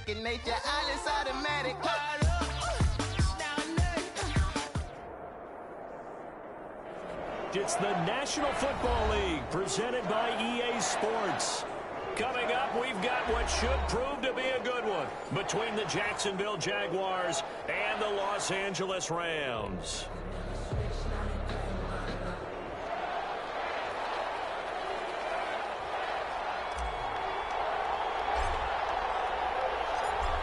second nature, all is automatic. It's the National Football League presented by EA Sports. Coming up, we've got what should prove to be a good one between the Jacksonville Jaguars and the Los Angeles Rams.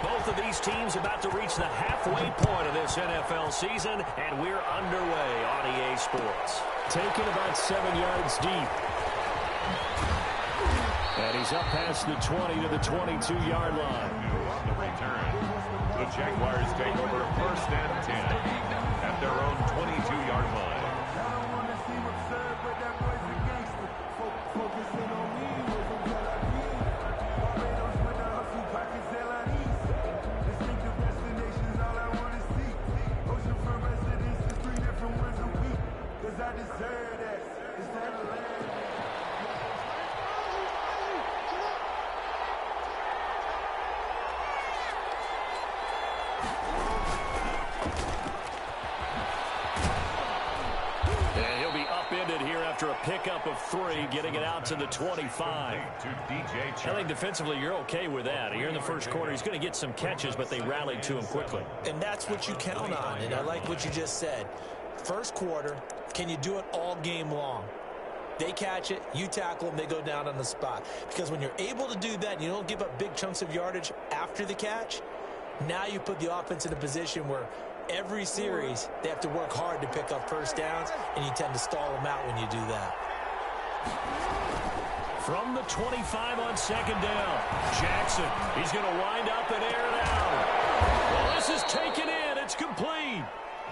Both of these teams about to reach the halfway point of this NFL season, and we're underway on EA Sports. Taken about 7 yards deep. And he's up past the 20 to the 22-yard line. On the return, the Jaguars take over 1st and 10 at their own 22-yard line. After a pickup of 3, getting it out to the 25. I think defensively you're okay with that. Here in the first quarter, he's going to get some catches, but they rallied to him quickly. And that's what you count on, and I like what you just said. First quarter, can you do it all game long? They catch it, you tackle them, they go down on the spot. Because when you're able to do that and you don't give up big chunks of yardage after the catch, now you put the offense in a position where every series, they have to work hard to pick up first downs, and you tend to stall them out when you do that. From the 25 on 2nd down, Jackson, he's going to wind up and air it out. Well, this is taken in. It's complete.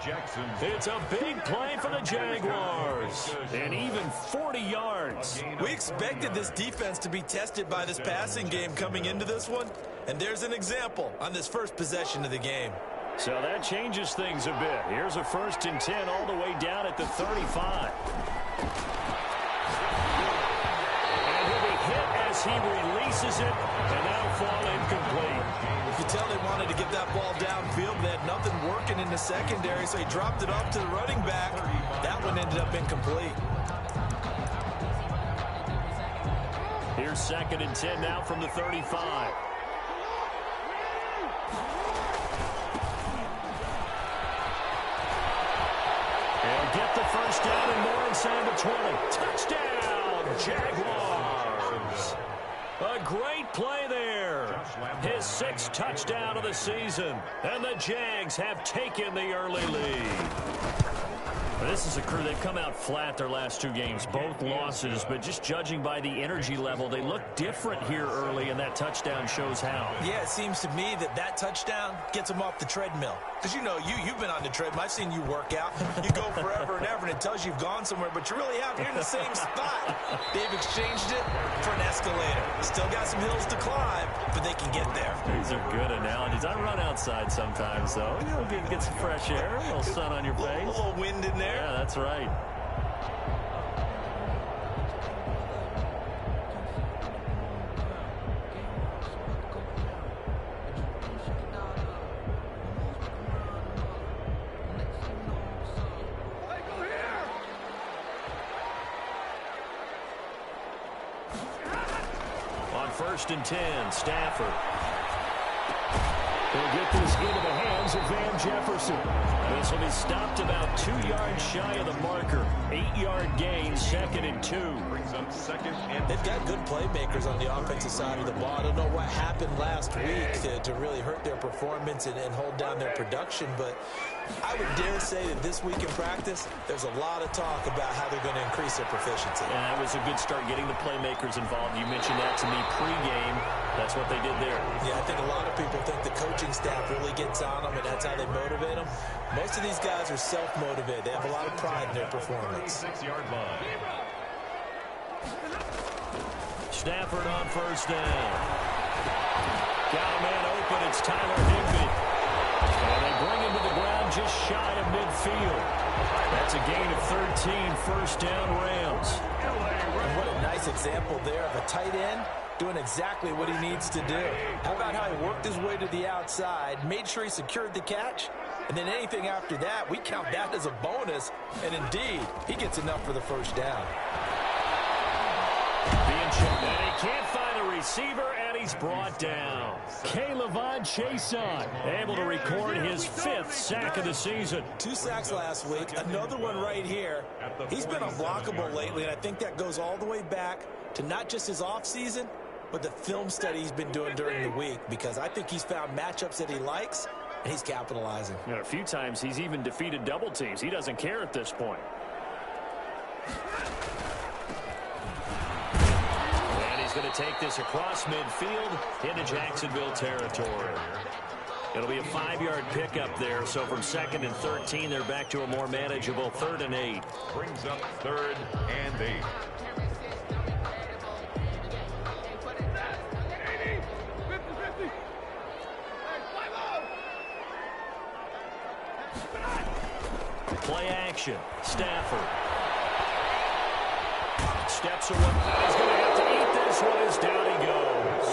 Jackson. It's a big play for the Jaguars. And even 40 yards. We expected this defense to be tested by this passing game coming into this one, and there's an example on this first possession of the game. So that changes things a bit. Here's a 1st and 10 all the way down at the 35. And he'll be hit as he releases it, and that'll fall incomplete. You could tell they wanted to get that ball downfield. They had nothing working in the secondary, so he dropped it off to the running back. That one ended up incomplete. Here's 2nd and 10 now from the 35. Get the first down and more inside the 20. Touchdown, Jaguars. A great play there. His 6th touchdown of the season. And the Jags have taken the early lead. This is a crew, they've come out flat their last 2 games, both losses, but just judging by the energy level, they look different here early, and that touchdown shows how. Yeah, it seems to me that touchdown gets them off the treadmill. Because, you know, you've been on the treadmill. I've seen you work out. You go forever and ever, and it tells you you've gone somewhere, but you really haven't. You're in the same spot. They've exchanged it for an escalator. Still got some hills to climb, but they can get there. These are good analogies. I run outside sometimes, though. You'll get some fresh air, a little sun on your face. A little wind in there. Yeah, that's right. On 1st and 10, Stafford. He'll get this into the hands of Van Jefferson. This will be stopped about 2 yards shy of the marker. 8-yard gain, 2nd and 2. Brings up 2nd and 2. They've got good playmakers on the offensive side of the ball. I don't know what happened last week to really hurt their performance and hold down their production, but I would dare say that this week in practice, there's a lot of talk about how they're going to increase their proficiency. And that was a good start getting the playmakers involved. You mentioned that to me pregame. That's what they did there. Yeah, I think a lot of people think the coaching staff really gets on them, and that's how they motivate them. Most of these guys are self-motivated. They have a lot of pride in their performance. 6-yard line. Stafford on 1st down. Got a man open. It's Tyler Higbee. And they bring him to the ground just shy of midfield. That's a gain of 13, 1st down Rams. And what a nice example there of a tight end doing exactly what he needs to do. How about how he worked his way to the outside, made sure he secured the catch, and then anything after that, we count that as a bonus, and indeed, he gets enough for the first down. Being checked, and he can't find a receiver, and he's brought down. K'Lavon Chaisson able to record his 5th sack of the season. 2 sacks last week, another one right here. He's been unblockable lately, and I think that goes all the way back to not just his offseason, but the film study he's been doing during the week, because I think he's found matchups that he likes, and he's capitalizing. And a few times he's even defeated double teams. He doesn't care at this point. Going to take this across midfield into Jacksonville territory. It'll be a 5-yard pickup there, so from 2nd and 13, they're back to a more manageable 3rd and 8. Brings up 3rd and 8. Play action. Stafford. Steps away. He's going to have to eat this one as down he goes.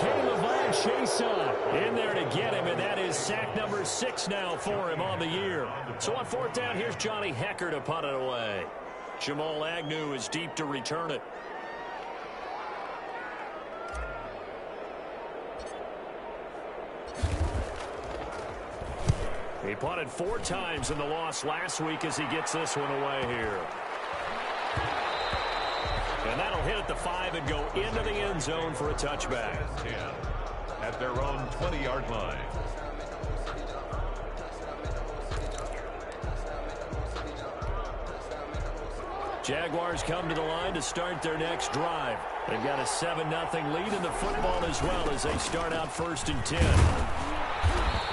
K'Lavon Chaisson in there to get him, and that is sack number 6 now for him on the year. So on 4th down, here's Johnny Hecker to punt it away. Jamal Agnew is deep to return it. He punted 4 times in the loss last week as he gets this one away here. And that'll hit at the 5 and go into the end zone for a touchback. 10 at their own 20-yard line. Jaguars come to the line to start their next drive. They've got a 7-0 lead in the football as well as they start out 1st and 10.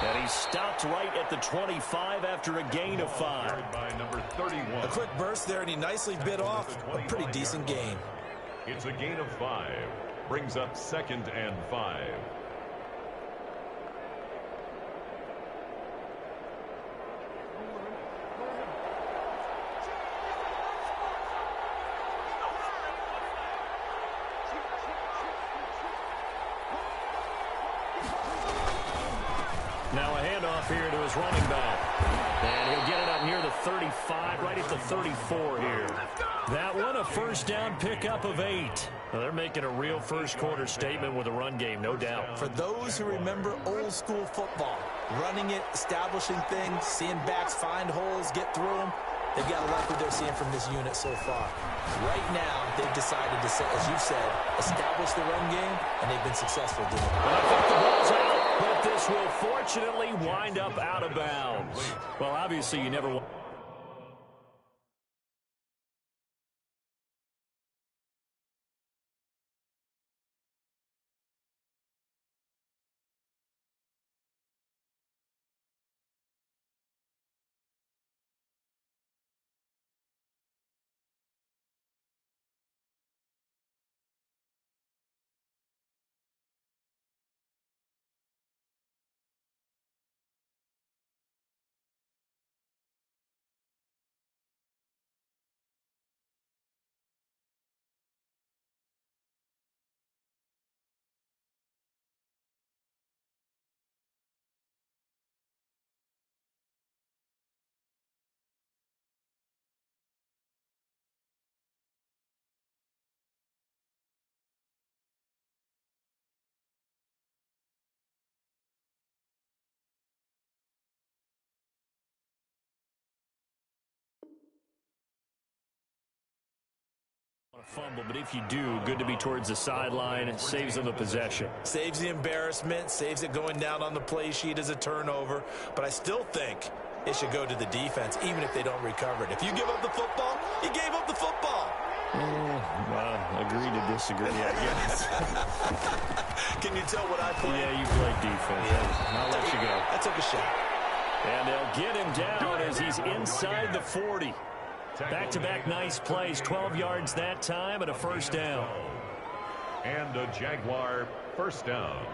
And he stopped right at the 25 after a gain of 5. By number 31. A quick burst there, and he nicely bit off a pretty decent gain. It's a gain of 5. Brings up 2nd and 5. Now a handoff here to his running back. And he'll get it up near the 35, right at the 34 here. That one, a 1st down pickup of 8. Well, they're making a real first-quarter statement with a run game, no doubt. For those who remember old-school football, running it, establishing things, seeing backs find holes, get through them, they've got to like what they're seeing from this unit so far. Right now, they've decided to, as you said, establish the run game, and they've been successful doing it. Well, I think the ball's out, but this will fortunately wind up out of bounds. Well, obviously, you never want... fumble, but if you do, good to be towards the sideline. Saves them the possession. Saves the embarrassment, saves it going down on the play sheet as a turnover. But I still think it should go to the defense, even if they don't recover it. If you give up the football, you gave up the football. Well, agree to disagree, I guess. Can you tell what I played? Yeah, you played defense. Yeah. I'll let you go. I took a shot. And they'll get him down as he's inside the 40. Back-to-back nice plays, 12 yards that time and a 1st down. And a Jaguar 1st down.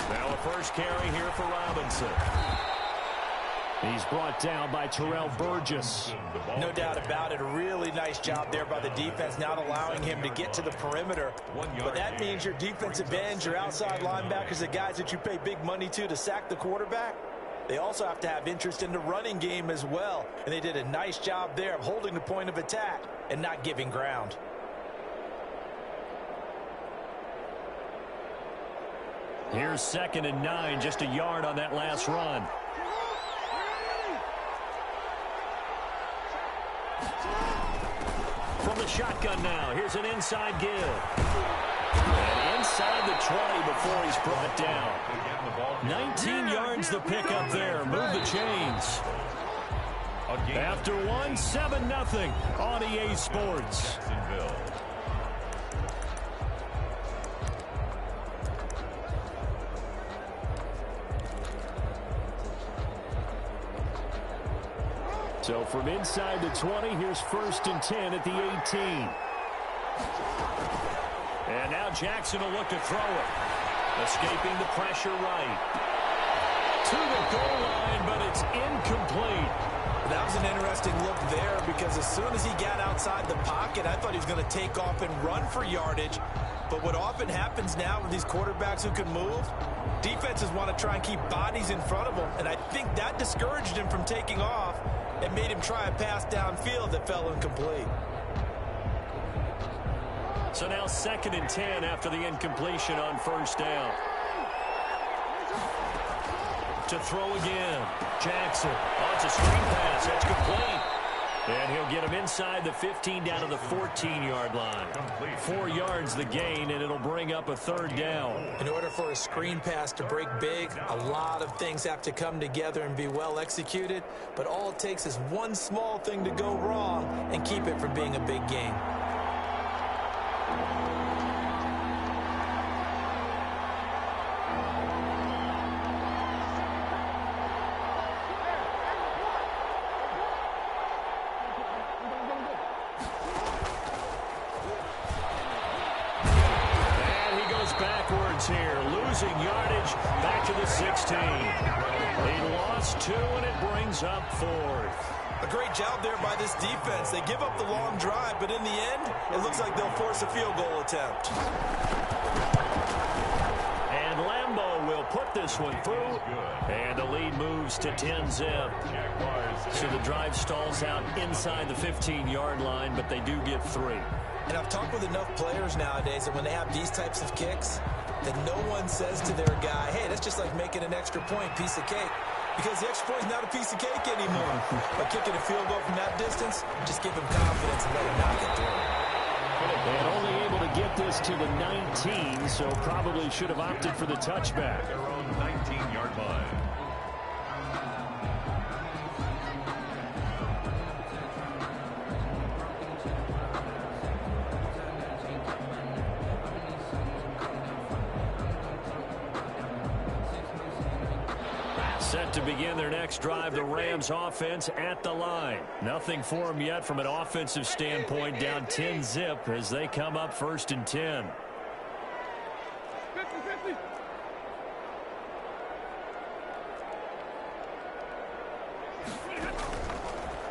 Now a 1st first carry here for Robinson. He's brought down by Terrell Burgess. No doubt about it. A really nice job there by the defense, not allowing him to get to the perimeter. But that means your defensive ends, your outside linebackers, the guys that you pay big money to sack the quarterback, they also have to have interest in the running game as well. And they did a nice job there of holding the point of attack and not giving ground. Here's 2nd and 9, just a yard on that last run. From the shotgun now, here's an inside give. And inside the 20 before he's brought down. 19 yards the pickup there. Move the chains. After one, 7-0 on EA Sports. So from inside the 20, here's 1st and 10 at the 18. And now Jackson will look to throw it. Escaping the pressure right. To the goal line, but it's incomplete. That was an interesting look there because as soon as he got outside the pocket, I thought he was going to take off and run for yardage. But what often happens now with these quarterbacks who can move, defenses want to try and keep bodies in front of them. And I think that discouraged him from taking off and made him try a pass downfield that fell incomplete. So now 2nd and 10 after the incompletion on 1st down. To throw again. Jackson. Oh, it's a screen pass. That's complete. And he'll get him inside the 15 down to the 14-yard line. 4 yards the gain, and it'll bring up a 3rd down. In order for a screen pass to break big, a lot of things have to come together and be well executed. But all it takes is one small thing to go wrong and keep it from being a big game. Here, losing yardage back to the 16. He lost 2, and it brings up 4th. A great job there by this defense. They give up the long drive, but in the end, it looks like they'll force a field goal attempt. And Lambeau will put this one through, and the lead moves to 10-zip. So the drive stalls out inside the 15-yard line, but they do get 3. And I've talked with enough players nowadays that when they have these types of kicks, that no one says to their guy, hey, that's just like making an extra point, piece of cake. Because the extra point is not a piece of cake anymore. By kicking a field goal from that distance, just give him confidence and let him knock it through. And only able to get this to the 19, so probably should have opted for the touchback. Their own 19-yard line. Set to begin their next drive, the Rams offense at the line. Nothing for them yet from an offensive standpoint, down 10-zip as they come up 1st and 10.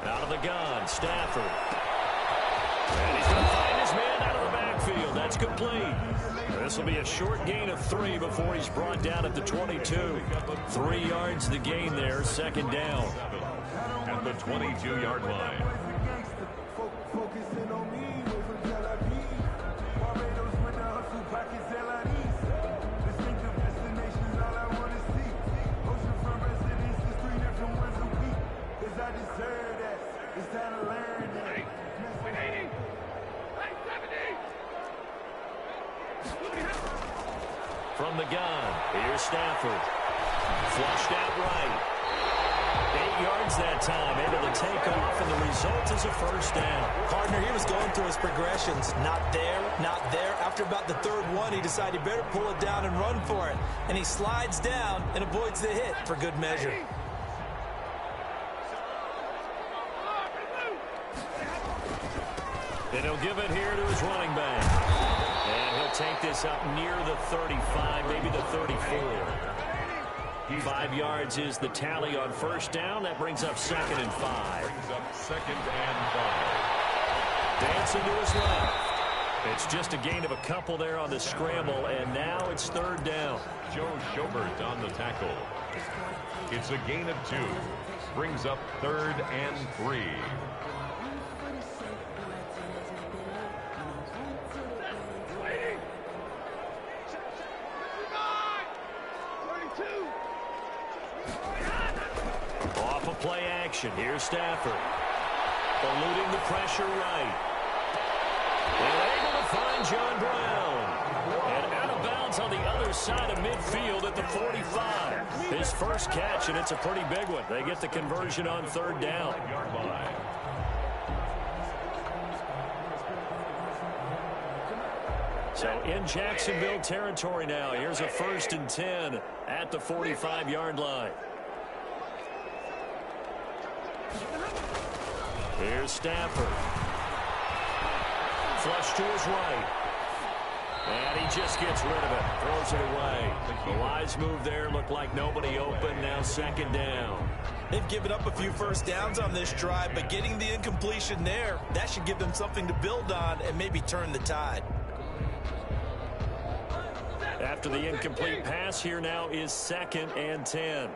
Out of the gun, Stafford. And he's going to find his man out of the backfield. That's complete. This will be a short gain of 3 before he's brought down at the 22. 3 yards the gain there, 2nd down. At the 22-yard line. From the gun, here's Stafford. Flushed out right. 8 yards that time, able to take off, and the result is a 1st down. Partner, he was going through his progressions. Not there, not there. After about the 3rd one, he decided he better pull it down and run for it. And he slides down and avoids the hit for good measure. And he'll give it here to his running back. And he'll take this up near the 35, maybe the 34. 5 yards is the tally on first down. That brings up 2nd and 5. Brings up 2nd and 5. Dancing to his left. It's just a gain of a couple there on the scramble, and now it's 3rd down. Joe Schobert on the tackle. It's a gain of 2. Brings up 3rd and 3. Off of play action. Here's Stafford. Eluding the pressure right. They're able to find John Brown. And out of bounds on the other side of midfield at the 45. His first catch, and it's a pretty big one. They get the conversion on 3rd down. So in Jacksonville territory now. Here's a 1st and 10 at the 45-yard line. Here's Stafford. Flush to his right. And he just gets rid of it. Throws it away. The wise move there. Looked like nobody open. Now 2nd down. They've given up a few first downs on this drive, but getting the incompletion there, that should give them something to build on and maybe turn the tide. After the incomplete pass, here now is 2nd and 10.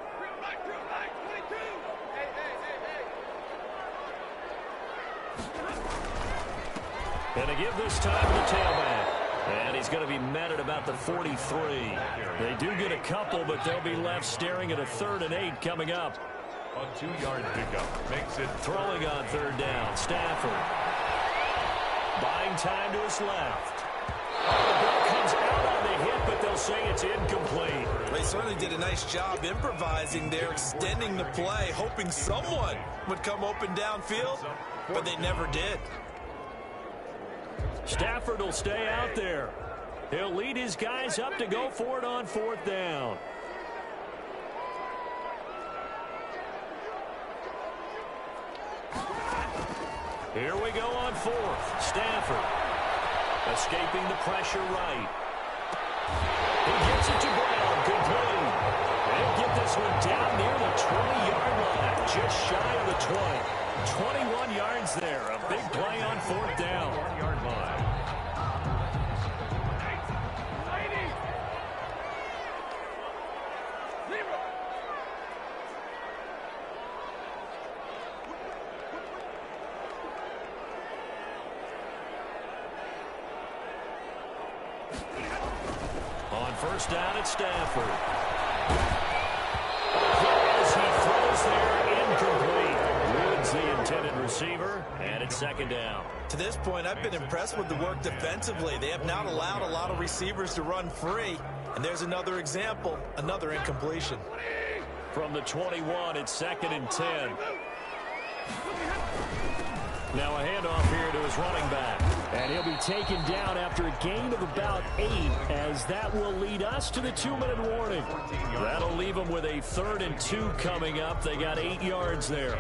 And to give this time to the tailback. And he's going to be met at about the 43. They do get a couple, but they'll be left staring at a 3rd and 8 coming up. A 2-yard pickup makes it throwing on 3rd down. Stafford. Buying time to his left. The ball comes out on the hit, but they'll say it's incomplete. They certainly did a nice job improvising there, extending the play, hoping someone would come open downfield, but they never did. Stafford will stay out there. He'll lead his guys up to go for it on 4th down. Here we go on 4th. Stafford escaping the pressure right. He gets it to Brown. Complete. They'll get this one down near the 20-yard line. Just shy of the 20. 21 yards there. A big play on 4th down. 1-yard line. On 1st down at Stafford. As he throws there, incomplete. Woods the intended receiver, and it's 2nd down. To this point, I've been impressed with the work defensively. They have not allowed a lot of receivers to run free. And there's another example, another incompletion. From the 21, it's 2nd and 10. Now a handoff here to his running back. And he'll be taken down after a gain of about 8, as that will lead us to the 2-minute warning. That'll leave them with a 3rd and 2 coming up. They got 8 yards there.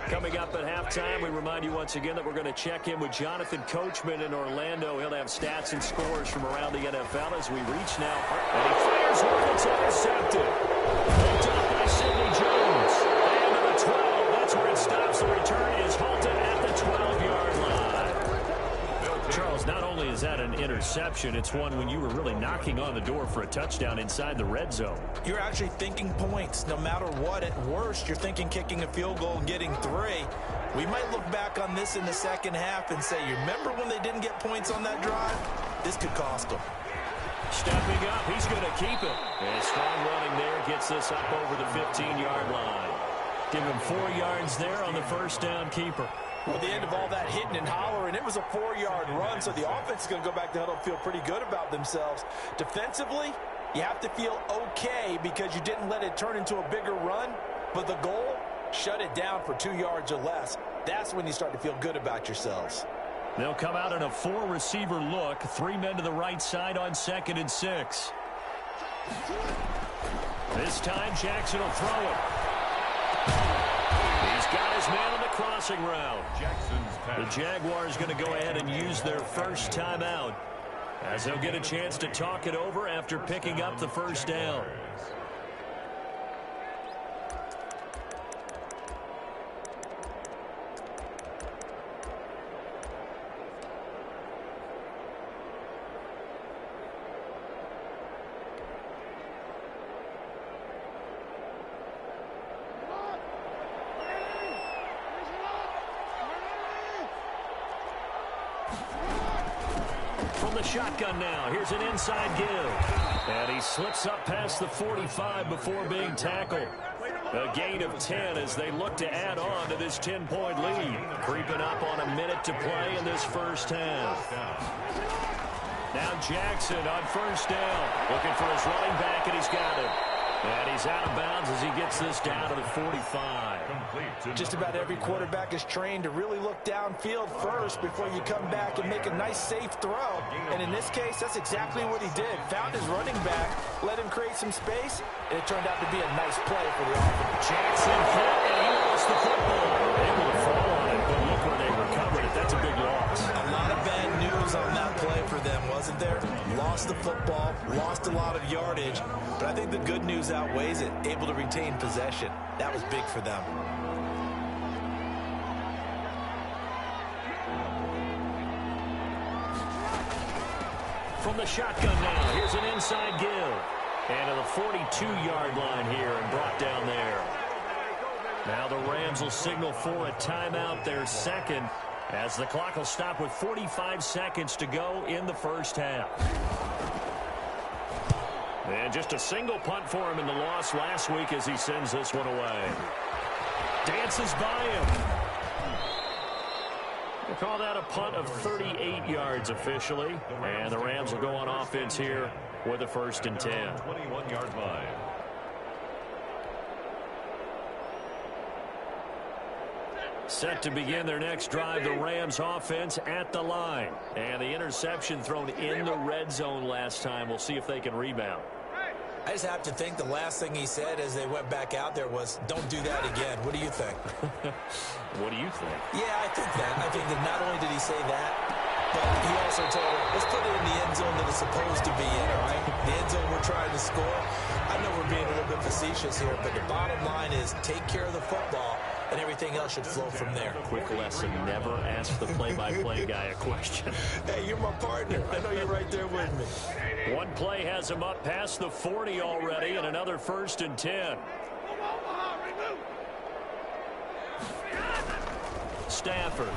Coming up at halftime, we remind you once again that we're going to check in with Jonathan Coachman in Orlando. He'll have stats and scores from around the NFL as we reach now. And he fires one that's intercepted. Picked up by Sidney Jones. And to the 12. That's where it stops. The return is halted at the 12-yard line. Charles, not only is that an interception, it's one when you were really knocking on the door for a touchdown inside the red zone. You're actually thinking points no matter what. At worst, you're thinking kicking a field goal and getting 3. We might look back on this in the second half and say, you remember when they didn't get points on that drive? This could cost them. Stepping up, he's going to keep it. And strong running there gets this up over the 15-yard line. Give him 4 yards there on the 1st down keeper. Well, at the end of all that hitting and hollering, it was a 4-yard run, so the offense is going to go back to huddle and feel pretty good about themselves. Defensively, you have to feel okay because you didn't let it turn into a bigger run, but the goal, shut it down for 2 yards or less. That's when you start to feel good about yourselves. They'll come out in a 4-receiver look. 3 men to the right side on 2nd and 6. This time, Jackson will throw it. He's got his man on the crossing route. The Jaguars going to go ahead and use their first timeout, as they'll get a chance to talk it over after picking up the 1st down. From the shotgun now, here's an inside give. And he slips up past the 45 before being tackled. A gain of 10 as they look to add on to this 10-point lead. Creeping up on a minute to play in this first half. Now Jackson on first down. Looking for his running back, and he's got it. And he's out of bounds as he gets this down to the 45. Just about every quarterback is trained to really look downfield first before you come back and make a nice, safe throw. And in this case, that's exactly what he did. Found his running back, let him create some space, and it turned out to be a nice play for the offense. Jackson hit, and he lost the football. Able to fall on it, but look where they recovered it. That's a big loss. A lot of bad news on that play for them, wasn't there? Lost the football, lost a lot of yardage, but I think the good news outweighs it. Able to retain possession. That was big for them. From the shotgun now, here's an inside give. And to the 42-yard line here and brought down there. Now the Rams will signal for a timeout, their second, as the clock will stop with 45 seconds to go in the first half. And just a single punt for him in the loss last week as he sends this one away. Dances by him. We'll call that a punt of 38 yards officially. And the Rams will go on offense here with a 1st and 10. 21-yard line. Set to begin their next drive, the Rams offense at the line. And the interception thrown in the red zone last time. We'll see if they can rebound. I just have to think the last thing he said as they went back out there was, don't do that again. What do you think? What do you think? Yeah, I think that. I think that not only did he say that, but he also told him, let's put it in the end zone that it's supposed to be in, all right? The end zone we're trying to score. I know we're being a little bit facetious here, but the bottom line is take care of the football, and everything else should flow from there. Quick lesson, never ask the play-by-play guy a question. Hey, you're my partner. I know you're right there with me. One play has him up past the 40 already, and another 1st and 10. Stafford.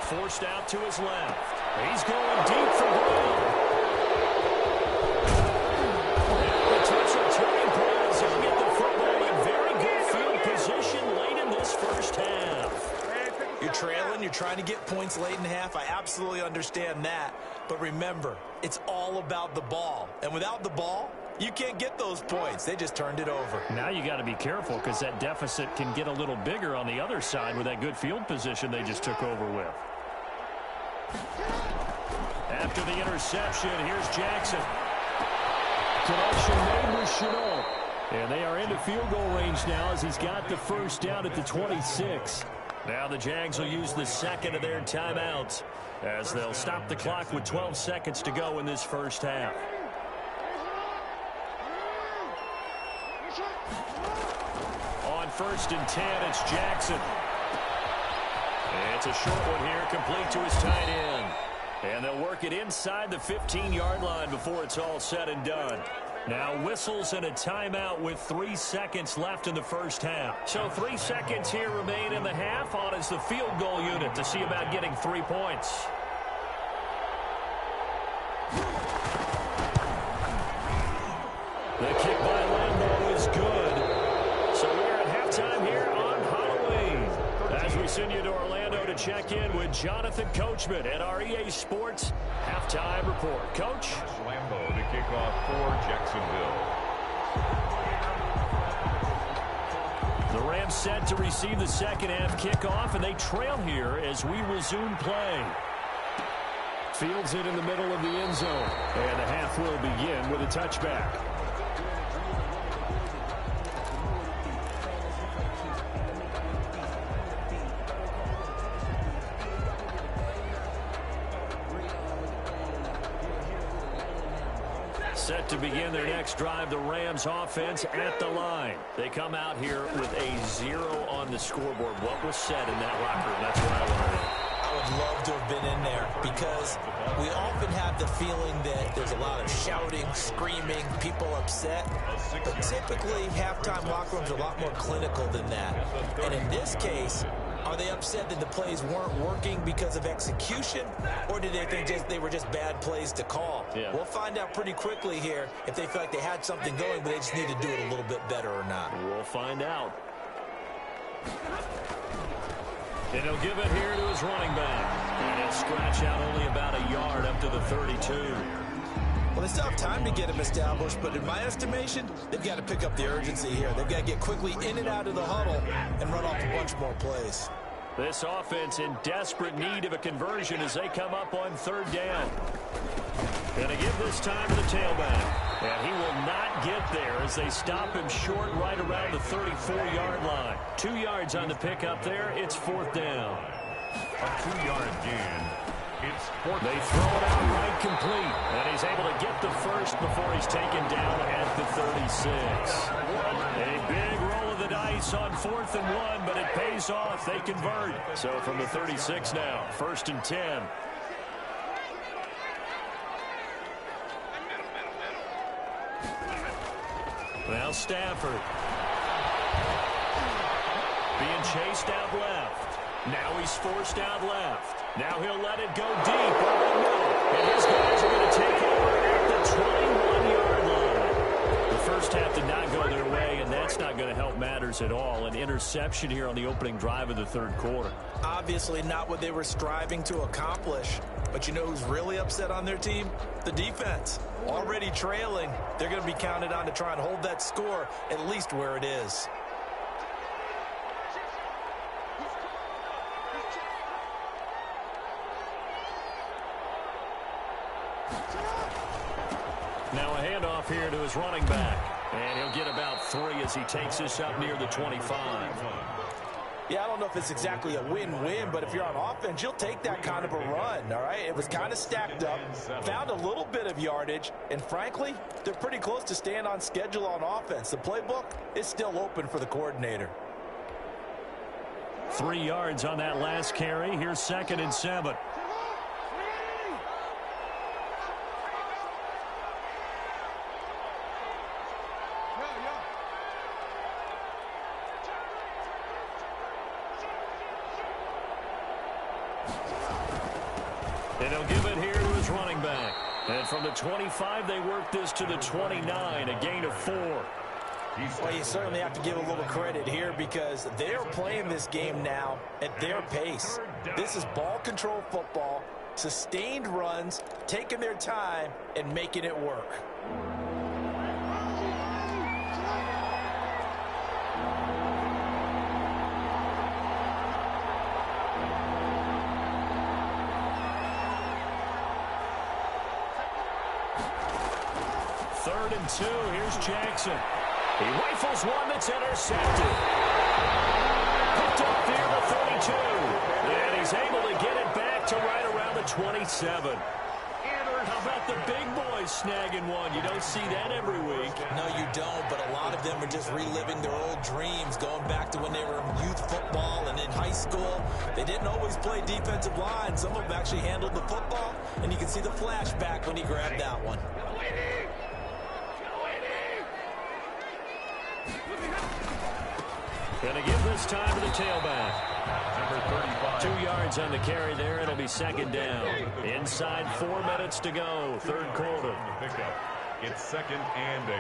Forced out to his left. He's going deep for goal. The touch turning point as he'll get the football in very good field position late in this first half. You're trailing, you're trying to get points late in half. I absolutely understand that. But remember, it's all about the ball. And without the ball, you can't get those points. They just turned it over. Now you got to be careful because that deficit can get a little bigger on the other side with that good field position they just took over with. After the interception, here's Jackson. Connection made with Chenault. And they are into field goal range now as he's got the first down at the 26. Now the Jags will use the second of their timeouts as they'll stop the clock with 12 seconds to go in this first half. On 1st and 10, it's Jackson. It's a short one here, complete to his tight end. And they'll work it inside the 15-yard line before it's all said and done. Now whistles and a timeout with 3 seconds left in the first half. So 3 seconds here remain in the half. On is the field goal unit to see about getting 3 points. The kick by Lambeau is good. So we're at halftime here on Halloween. As we send you to Orlando to check in with Jonathan Coachman at our EA Sports Halftime Report. Coach? Lambeau to kick off for Jacksonville. The Rams set to receive the second half kickoff, and they trail here as we resume play. Fields it in the middle of the end zone, and the half will begin with a touchback. Set to begin their next drive, the Rams offense at the line. They come out here with a 0 on the scoreboard. What was said in that locker room? That's what I want to know. I would love to have been in there because we often have the feeling that there's a lot of shouting, screaming, people upset. But typically, halftime locker rooms are a lot more clinical than that. And in this case, Are they upset that the plays weren't working because of execution, or did they think they were just bad plays to call? Yeah. We'll find out pretty quickly here if they feel like they had something going, but they just need to do it a little bit better or not. We'll find out. And he'll give it here to his running back. And he'll scratch out only about a yard up to the 32. Well, they still have time to get him established, but in my estimation, they've got to pick up the urgency here. They've got to get quickly in and out of the huddle and run off a bunch more plays. This offense in desperate need of a conversion as they come up on third down. Going to give this time to the tailback. And he will not get there as they stop him short right around the 34-yard line. 2 yards on the pickup there. It's fourth down. A 2-yard gain. It's fourth. They throw it out right complete. And he's able to get the first before he's taken down at the 36. A big roll of the dice on 4th and 1, but it pays off. They convert. So from the 36 now, 1st and 10. Now Stafford. Being chased out left. Now he's forced out left. Now he'll let it go deep over the middle. And his guys are going to take over at the 21-yard line. The first half did not go their way, and that's not going to help matters at all. An interception here on the opening drive of the third quarter. Obviously not what they were striving to accomplish. But you know who's really upset on their team? The defense. Already trailing. They're going to be counted on to try and hold that score at least where it is. Now a handoff here to his running back. And he'll get about 3 as he takes this up near the 25. Yeah, I don't know if it's exactly a win-win, but if you're on offense, you'll take that kind of a run, all right? It was kind of stacked up, found a little bit of yardage, and frankly, they're pretty close to staying on schedule on offense. The playbook is still open for the coordinator. 3 yards on that last carry. Here's 2nd and 7. And he'll give it here to his running back. And from the 25, they work this to the 29, a gain of 4. Well, you certainly have to give a little credit here because they're playing this game now at their pace. This is ball control football, sustained runs, taking their time, and making it work. Third and 2. Here's Jackson. He rifles one that's intercepted. Picked up near the 32. And he's able to get it back to right around the 27. How about the big boys snagging one? You don't see that every week. No, you don't, but a lot of them are just reliving their old dreams, going back to when they were in youth football and in high school. They didn't always play defensive line. Some of them actually handled the football, and you can see the flashback when he grabbed that one. Going to give this time to the tailback. Number 35. 2 yards on the carry there. It'll be 2nd down. Inside 4 minutes to go. Third quarter. It's 2nd and 8.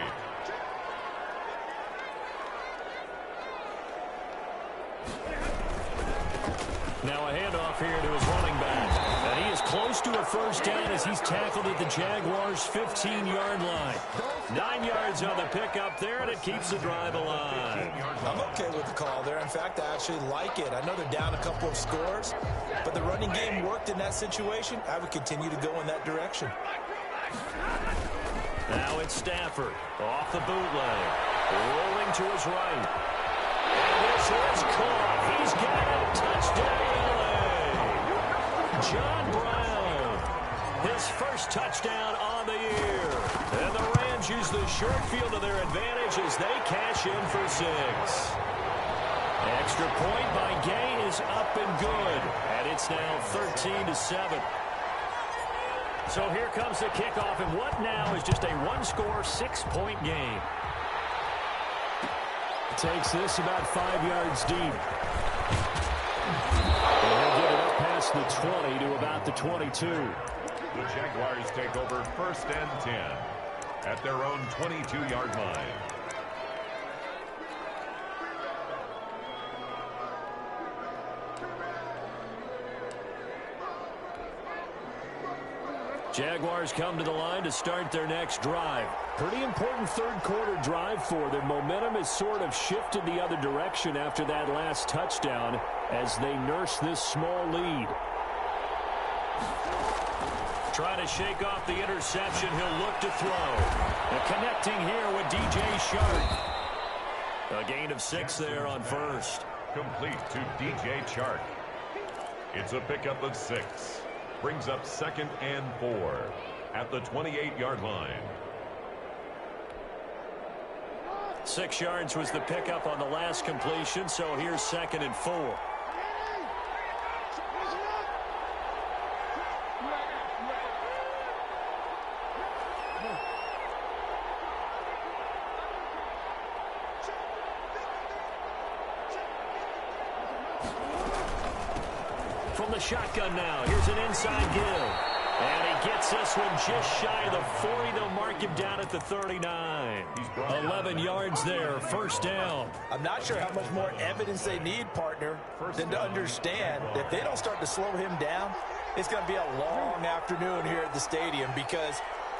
Now a handoff here to his running back. And he is close to a first down as he's tackled at the Jaguars' 15-yard line. 9 yards on the pickup there, and it keeps the drive alive. I'm okay with the call there. In fact, I actually like it. I know they're down a couple of scores, but the running game worked in that situation. I would continue to go in that direction. Now it's Stafford off the bootleg, rolling to his right. And this is caught. He's got a touchdown, LA. John Brown, his first touchdown on the year. And the Rams use the short field to their advantage as they cash in for 6. Extra point by Gay is up and good. And it's now 13-7. So here comes the kickoff, and what now is just a one-score, 6-point game. Takes this about 5 yards deep. And he'll get it up past the 20 to about the 22. The Jaguars take over 1st and 10 at their own 22-yard line. Jaguars come to the line to start their next drive. Pretty important third-quarter drive for them. Momentum has sort of shifted the other direction after that last touchdown as they nurse this small lead. Trying to shake off the interception. He'll look to throw. And connecting here with DJ Chark. A gain of 6 there on first. Complete to DJ Chark. It's a pickup of 6. Brings up 2nd and 4 at the 28-yard line. 6 yards was the pickup on the last completion, so here's 2nd and 4. From the shotgun now, here's an inside give. And he gets this one just shy of the 40. They'll mark him down at the 39. 11 yards there, first down. I'm not sure how much more evidence they need, partner, than to understand that if they don't start to slow him down, it's going to be a long afternoon here at the stadium because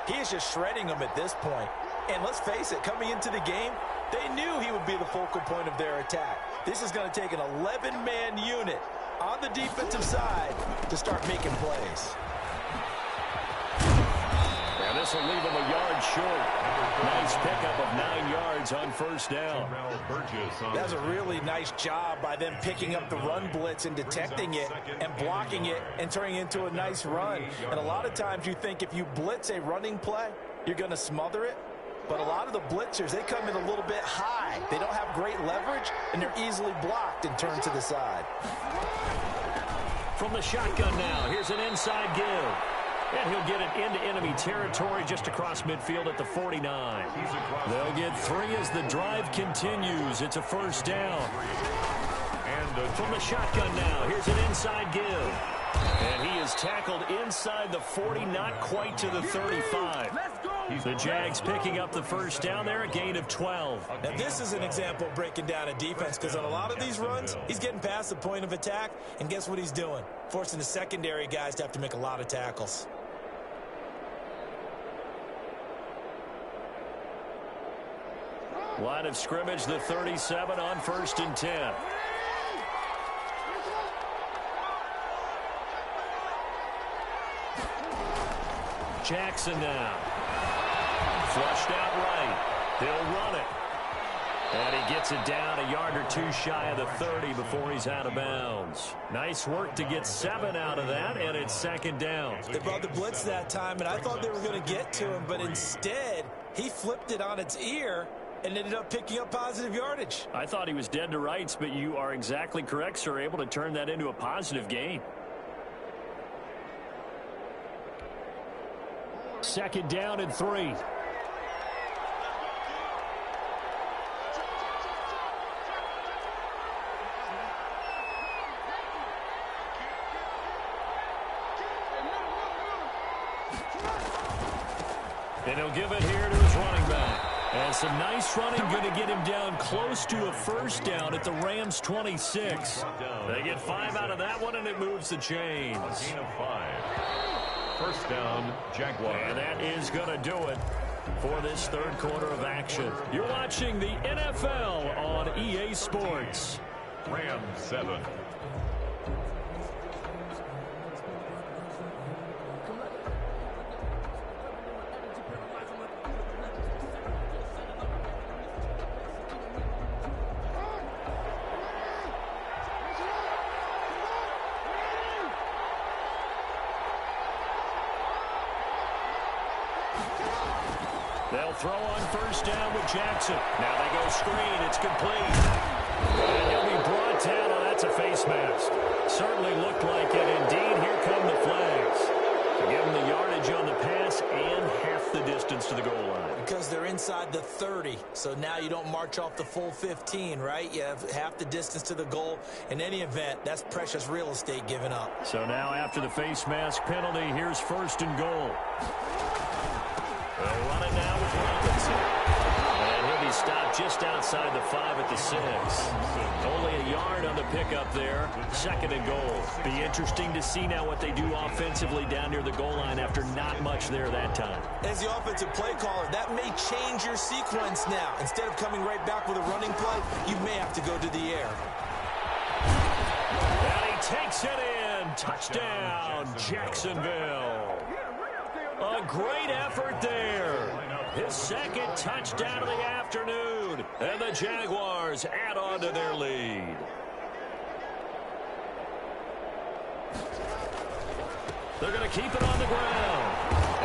he is just shredding them at this point. And let's face it, coming into the game, they knew he would be the focal point of their attack. This is going to take an 11-man unit on the defensive side to start making plays. And this will leave him a yard short. Nice pickup of 9 yards on first down. That's a really nice job by them picking up the run blitz and detecting it and blocking it and turning it into a nice run. And a lot of times you think if you blitz a running play, you're going to smother it. But a lot of the blitzers, they come in a little bit high. They don't have great leverage, and they're easily blocked and turned to the side. From the shotgun now, here's an inside give. And he'll get it into enemy territory just across midfield at the 49. They'll get 3 as the drive continues. It's a first down. From the shotgun now, here's an inside give. And he is tackled inside the 40, not quite to the 35. The Jags picking up the first down there, a gain of 12. Now this is an example of breaking down a defense because on a lot of these runs, he's getting past the point of attack, and guess what he's doing? Forcing the secondary guys to have to make a lot of tackles. Line of scrimmage, the 37 on 1st and 10. Jackson now. Flushed out right. He'll run it. And he gets it down a yard or 2 shy of the 30 before he's out of bounds. Nice work to get 7 out of that, and it's 2nd down. They brought the blitz that time, and I thought they were going to get to him, but instead, he flipped it on its ear and ended up picking up positive yardage. I thought he was dead to rights, but you are exactly correct, sir. Able to turn that into a positive gain. 2nd down and 3. And he'll give it here to his running back. And some nice running, going to get him down close to a first down at the Rams' 26. They get 5 out of that one, and it moves the chains. A gain of 5. First down, Jaguars. And that is going to do it for this third quarter of action. You're watching the NFL on EA Sports. Rams 7. They'll throw on first down with Jackson. Now they go screen. It's complete. And he'll be brought down. Oh, that's a face mask. Certainly looked like it. Indeed, here come the flags. To give him the yardage on the pass and half the distance to the goal line. Because goes, they're inside the 30. So now you don't march off the full 15, right? You have half the distance to the goal. In any event, that's precious real estate given up. So now after the face mask penalty, here's first and goal. They'll run it now with Robinson. And he'll be stopped just outside the 5 at the 6. Only a yard on the pickup there. Second and goal. Be interesting to see now what they do offensively down near the goal line after not much there that time. As the offensive play caller, that may change your sequence now. Instead of coming right back with a running play, you may have to go to the air. And he takes it in. Touchdown, Jacksonville. A great effort there. His second touchdown of the afternoon. And the Jaguars add on to their lead. They're going to keep it on the ground.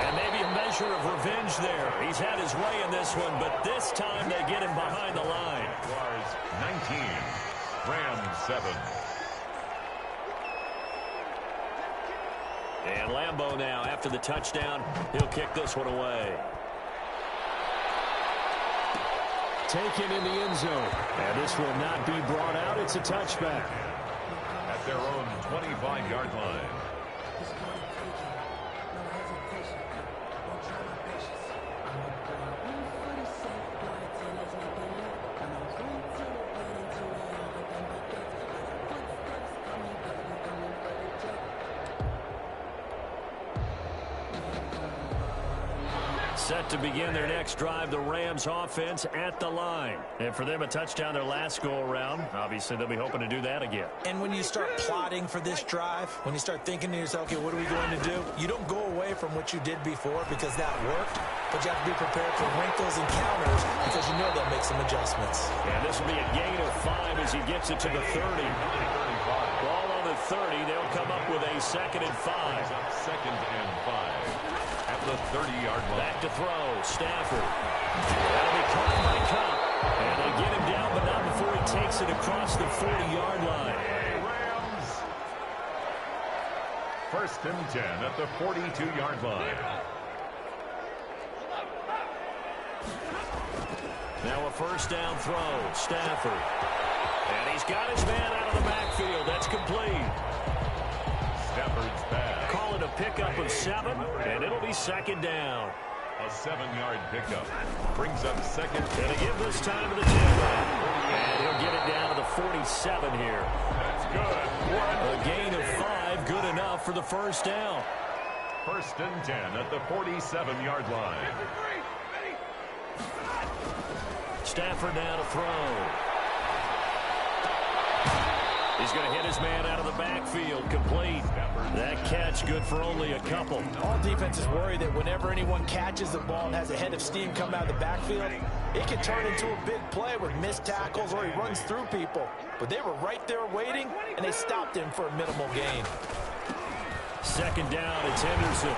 And maybe a measure of revenge there. He's had his way in this one, but this time they get him behind the line. Jaguars 19, Rams 7. And Lambeau now, after the touchdown, he'll kick this one away. Taken in the end zone. And this will not be brought out. It's a touchback. At their own 25-yard line. Set to begin their next drive, the Rams offense at the line. And for them, a touchdown their last go-around. Obviously, they'll be hoping to do that again. And when you start plotting for this drive, when you start thinking to yourself, okay, what are we going to do? You don't go away from what you did before because that worked, but you have to be prepared for wrinkles and counters because you know they'll make some adjustments. And this will be a gain of 5 as he gets it to the 30. Ball on the 30. They'll come up with a 2nd and 5. Second and 5. At the 30-yard line. Back to throw. Stafford. That'll be caught by Cup. And they get him down, but not before he takes it across the 40-yard line. Rams. First and 10 at the 42-yard line. Now a first down throw. Stafford. And he's got his man out of the backfield. That's complete. Stafford's pass. Call it a pickup of 7, and it'll be second down. A 7-yard pickup. Brings up second. Gonna give this time to the tailback. And he'll get it down to the 47 here. That's good. A gain of 5, good enough for the first down. First and 10 at the 47-yard line. Stafford now to throw. He's going to hit his man out of the backfield. Complete. That catch good for only a couple. All defenses worry that whenever anyone catches the ball and has a head of steam come out of the backfield, it can turn into a big play with missed tackles or he runs through people. But they were right there waiting, and they stopped him for a minimal gain. Second down, it's Henderson.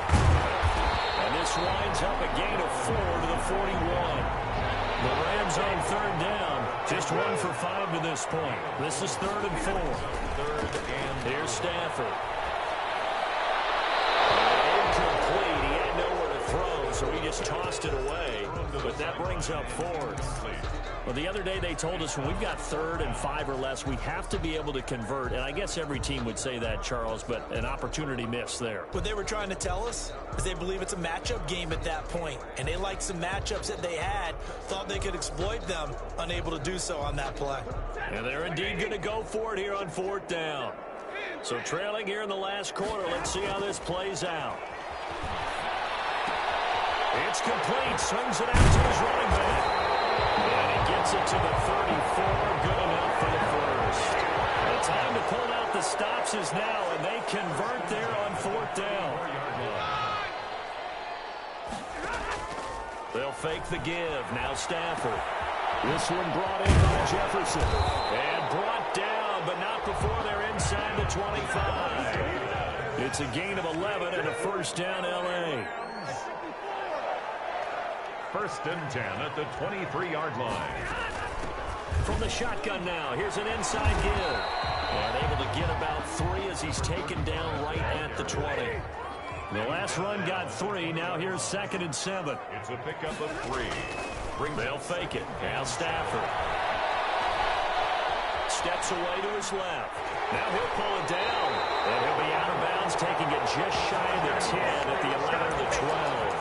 And this winds up a gain of 4 to the 41. The Rams on third down. Just 1 for 5 to this point. This is 3rd and 4. Here's Stafford. Incomplete. He had nowhere to throw, so he just tossed it away. But that brings up 4th. Well, the other day they told us when we've got 3rd and 5 or less, we have to be able to convert. And I guess every team would say that, Charles, but an opportunity missed there. What they were trying to tell us is they believe it's a matchup game at that point. And they liked some matchups that they had, thought they could exploit them, unable to do so on that play. And they're indeed going to go for it here on 4th down. So trailing here in the last quarter, let's see how this plays out. It's complete. Swings it out to his running back. And he gets it to the 34. Good enough for the first. The time to pull out the stops is now, and they convert there on 4th down. They'll fake the give. Now Stafford. This one brought in by Jefferson. And brought down, but not before they're inside the 25. It's a gain of 11 and a first down, L.A. First and 10 at the 23-yard line. From the shotgun now, here's an inside give. And able to get about 3 as he's taken down right at the 20. The last run got 3. Now here's 2nd and 7. It's a pickup of 3. They'll fake it. Now Stafford steps away to his left. Now he'll pull it down. And he'll be out of bounds, taking it just shy of the 10 at the 11 or the 12.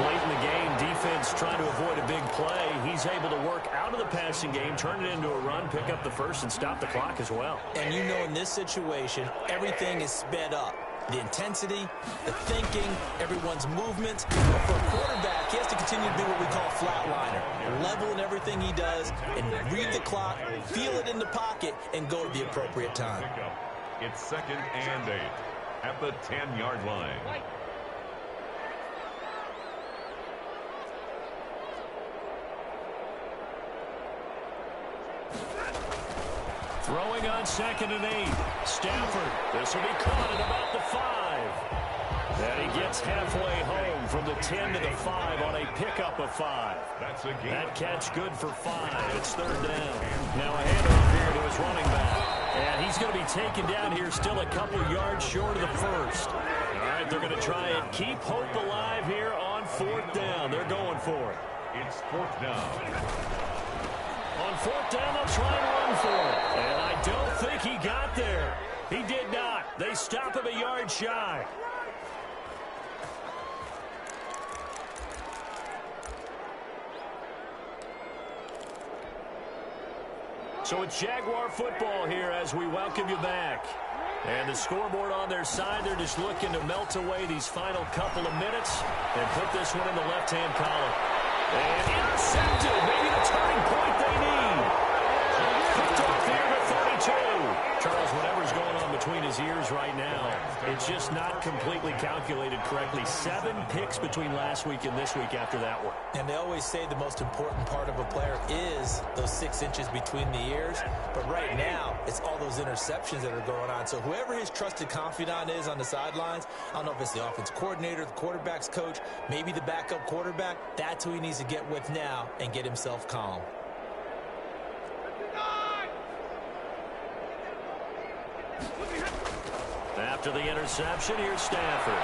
Late in the game, defense trying to avoid a big play. He's able to work out of the passing game, turn it into a run, pick up the first, and stop the clock as well. And you know in this situation, everything is sped up. The intensity, the thinking, everyone's movement. But for a quarterback, he has to continue to be what we call a flatliner. Level in everything he does and read the clock, feel it in the pocket, and go at the appropriate time. It's 2nd and 8 at the 10-yard line. Throwing on 2nd and 8. Stafford. This will be caught at about the 5. And he gets halfway home from the 10 to the 5 on a pickup of 5. That's a game. That catch good for 5. It's 3rd down. Now a handoff here to his running back. And he's going to be taken down here still a couple yards short of the first. All right, they're going to try and keep hope alive here on 4th down. They're going for it. It's 4th down. On 4th down, they'll try and run for it. And I don't think he got there. He did not. They stop him a yard shy. So it's Jaguar football here as we welcome you back. And the scoreboard on their side, they're just looking to melt away these final couple of minutes and put this one in the left-hand column. And intercepted. Maybe the turning point they need. Picked off here to 32. Charles, whatever's going on between his ears right now, it's just not completely calculated correctly. 7 picks between last week and this week after that one. And they always say the most important part of a player is those 6 inches between the ears. But right now, it's all those interceptions that are going on. So whoever his trusted confidant is on the sidelines, I don't know if it's the offense coordinator, the quarterback's coach, maybe the backup quarterback, that's who he needs to get with now and get himself calm. After the interception, here's Stafford.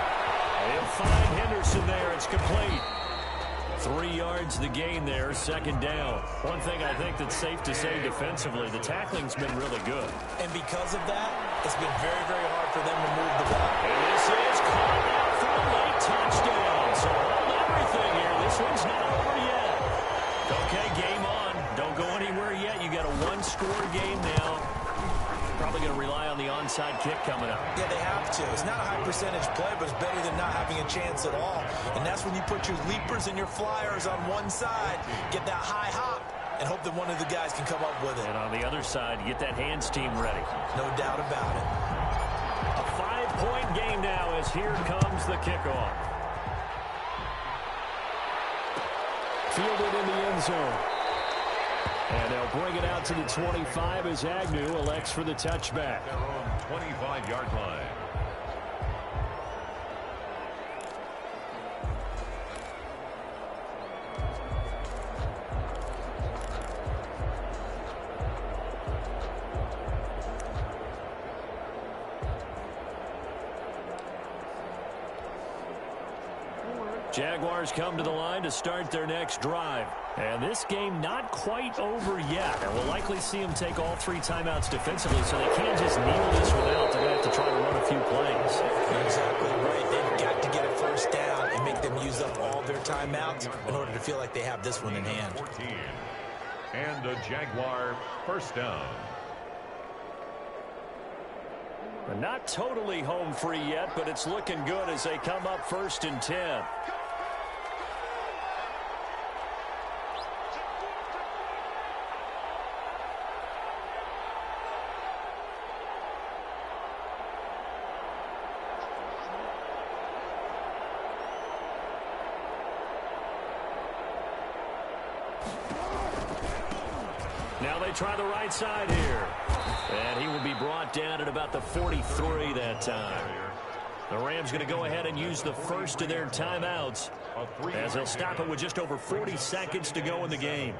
He'll find Henderson there. It's complete. 3 yards the gain there, 2nd down. One thing I think that's safe to say defensively, the tackling's been really good. And because of that, it's been very, very hard for them to move the ball. And this is caught out for a late touchdown. So hold everything here. This one's not over yet. Okay, game on. Don't go anywhere yet. You got a 1-score game now. Probably going to rely on the onside kick coming up. Yeah, they have to. It's not a high percentage play, but it's better than not having a chance at all. And that's when you put your leapers and your flyers on one side, get that high hop, and hope that one of the guys can come up with it. And on the other side, get that hands team ready. No doubt about it. A 5-point game now as here comes the kickoff. Fielded in the end zone. And they'll bring it out to the 25 as Agnew elects for the touchback. Their own 25-yard line. Jaguars come to the line to start their next drive. And this game not quite over yet. And we'll likely see them take all 3 timeouts defensively, so they can't just kneel this one out. They're going to have to try to run a few plays. You're exactly right. They've got to get a first down and make them use up all their timeouts in order to feel like they have this one in hand. 14. And a Jaguar first down. They're not totally home free yet, but it's looking good as they come up 1st and 10. Now they try the right side here. And he will be brought down at about the 43 that time. The Rams going to go ahead and use the first of their timeouts as they'll stop it with just over 40 seconds to go in the game.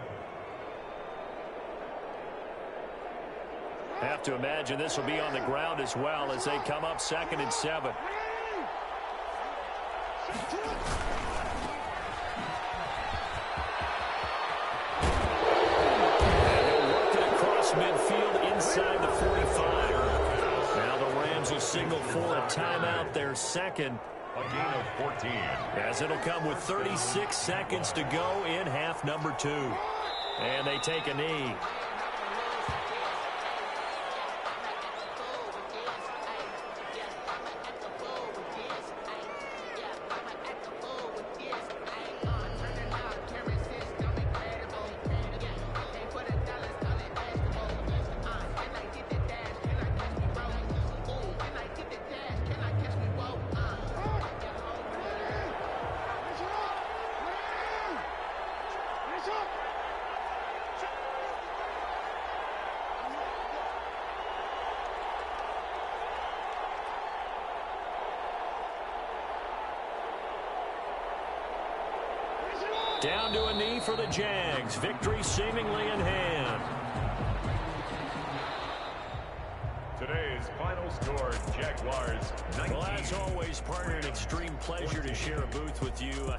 Have to imagine this will be on the ground as well as they come up 2nd and 7. Midfield inside the 45. Now the Rams will signal for a timeout, their second. A gain of 14. As it'll come with 36 seconds to go in half number 2. And they take a knee. Down to a knee for the Jags. Victory seemingly in hand. Today's final score, Jaguars 19. Well, as always, partner, an extreme pleasure to share a booth with you.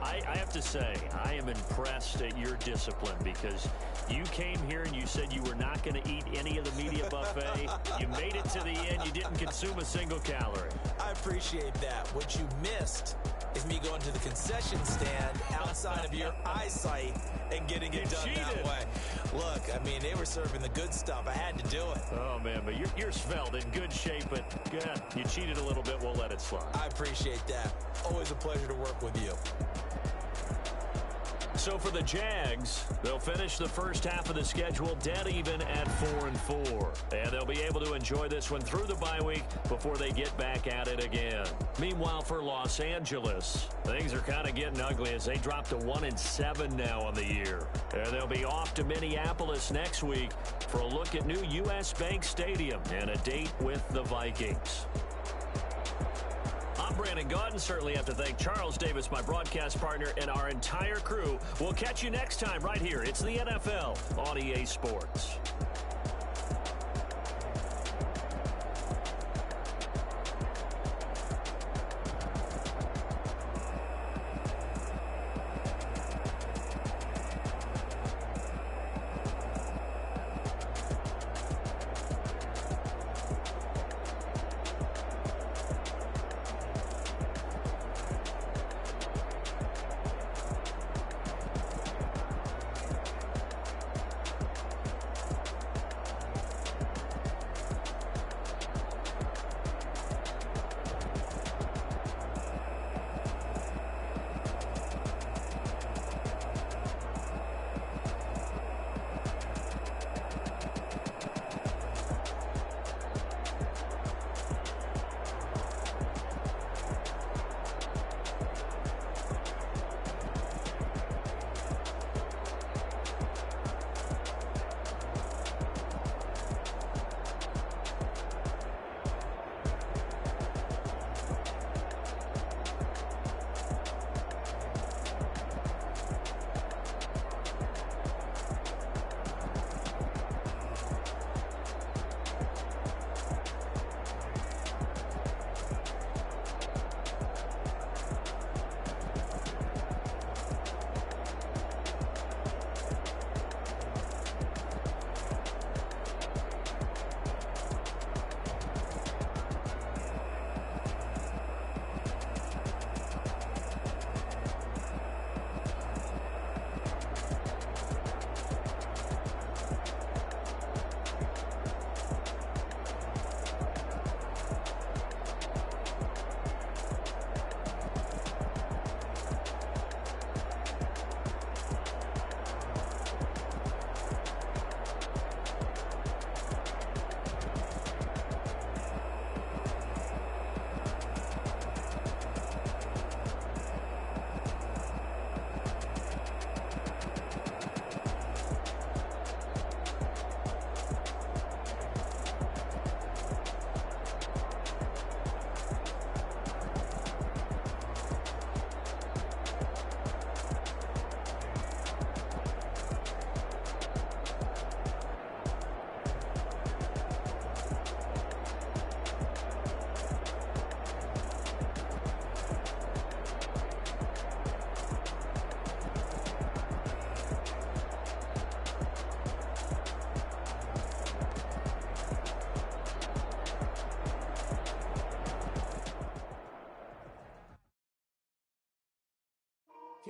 I have to say, I am impressed at your discipline because you came here and you said you were not going to eat any of the media buffet. You made it to the end. You didn't consume a single calorie. I appreciate that. What you missed is me going to the concession stand outside of your eyesight and getting it done that way. Look, I mean, they were serving the good stuff. I had to do it. Oh, man, but you're svelte, in good shape, but you cheated a little bit. We'll let it slide. I appreciate that. Always a pleasure to work with you. So for the Jags, they'll finish the first half of the schedule dead even at 4-4. And they'll be able to enjoy this one through the bye week before they get back at it again. Meanwhile, for Los Angeles, things are kind of getting ugly as they drop to 1-7 now on the year. And they'll be off to Minneapolis next week for a look at new U.S. Bank Stadium and a date with the Vikings. I'm Brandon Gaudin. Certainly have to thank Charles Davis, my broadcast partner, and our entire crew. We'll catch you next time right here. It's the NFL on EA Sports.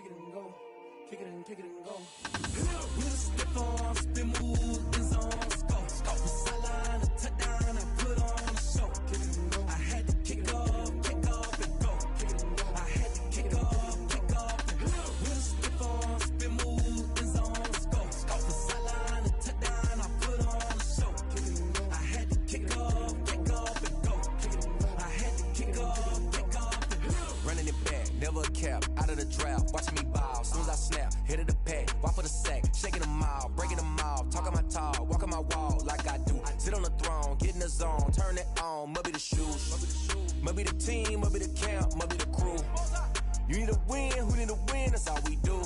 kick it and go. Kick it and go. With a stiff arm, spin move, in zone, scope. From sideline to touchdown, I put on a show. Kick it and go. I had to kick off and go. Kick it and go. I had to kick off and go. With a stiff arm, spin move, in zone, scope. From sideline to touchdown, I put on a show. Kick it and go. I had to kick off and go. Kick it and go. I had to kick off and go. Running it back, never a cap, out of the draft, watching me ball. Soon as I snap, hit of the pack, walk for the sack, shaking them all, breaking them off, talking my talk, walking my wall like I do. Sit on the throne, get in the zone, turn it on, must be the shoes, must be the team, must be the camp, must be the crew. You need to win, who need to win, that's all we do.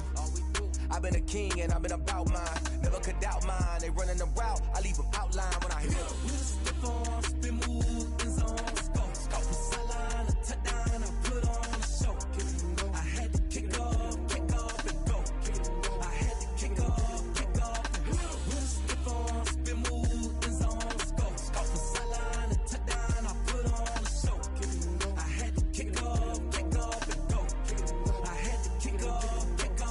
I've been a king and I've been about mine, never could doubt mine. They running the route, I leave them outline when I hit them. With a stiff arm, spin move, in zone, scope. From sideline to touchdown, I put on a show. Kick it and go. I had to kick off and go. Kick it and go. I had to kick off and go. With a stiff arm, spin move, in zone, scope. From sideline to touchdown, I put on a show. Kick it and go. I had to kick off and go. Kick it and go. I had to kick off and go.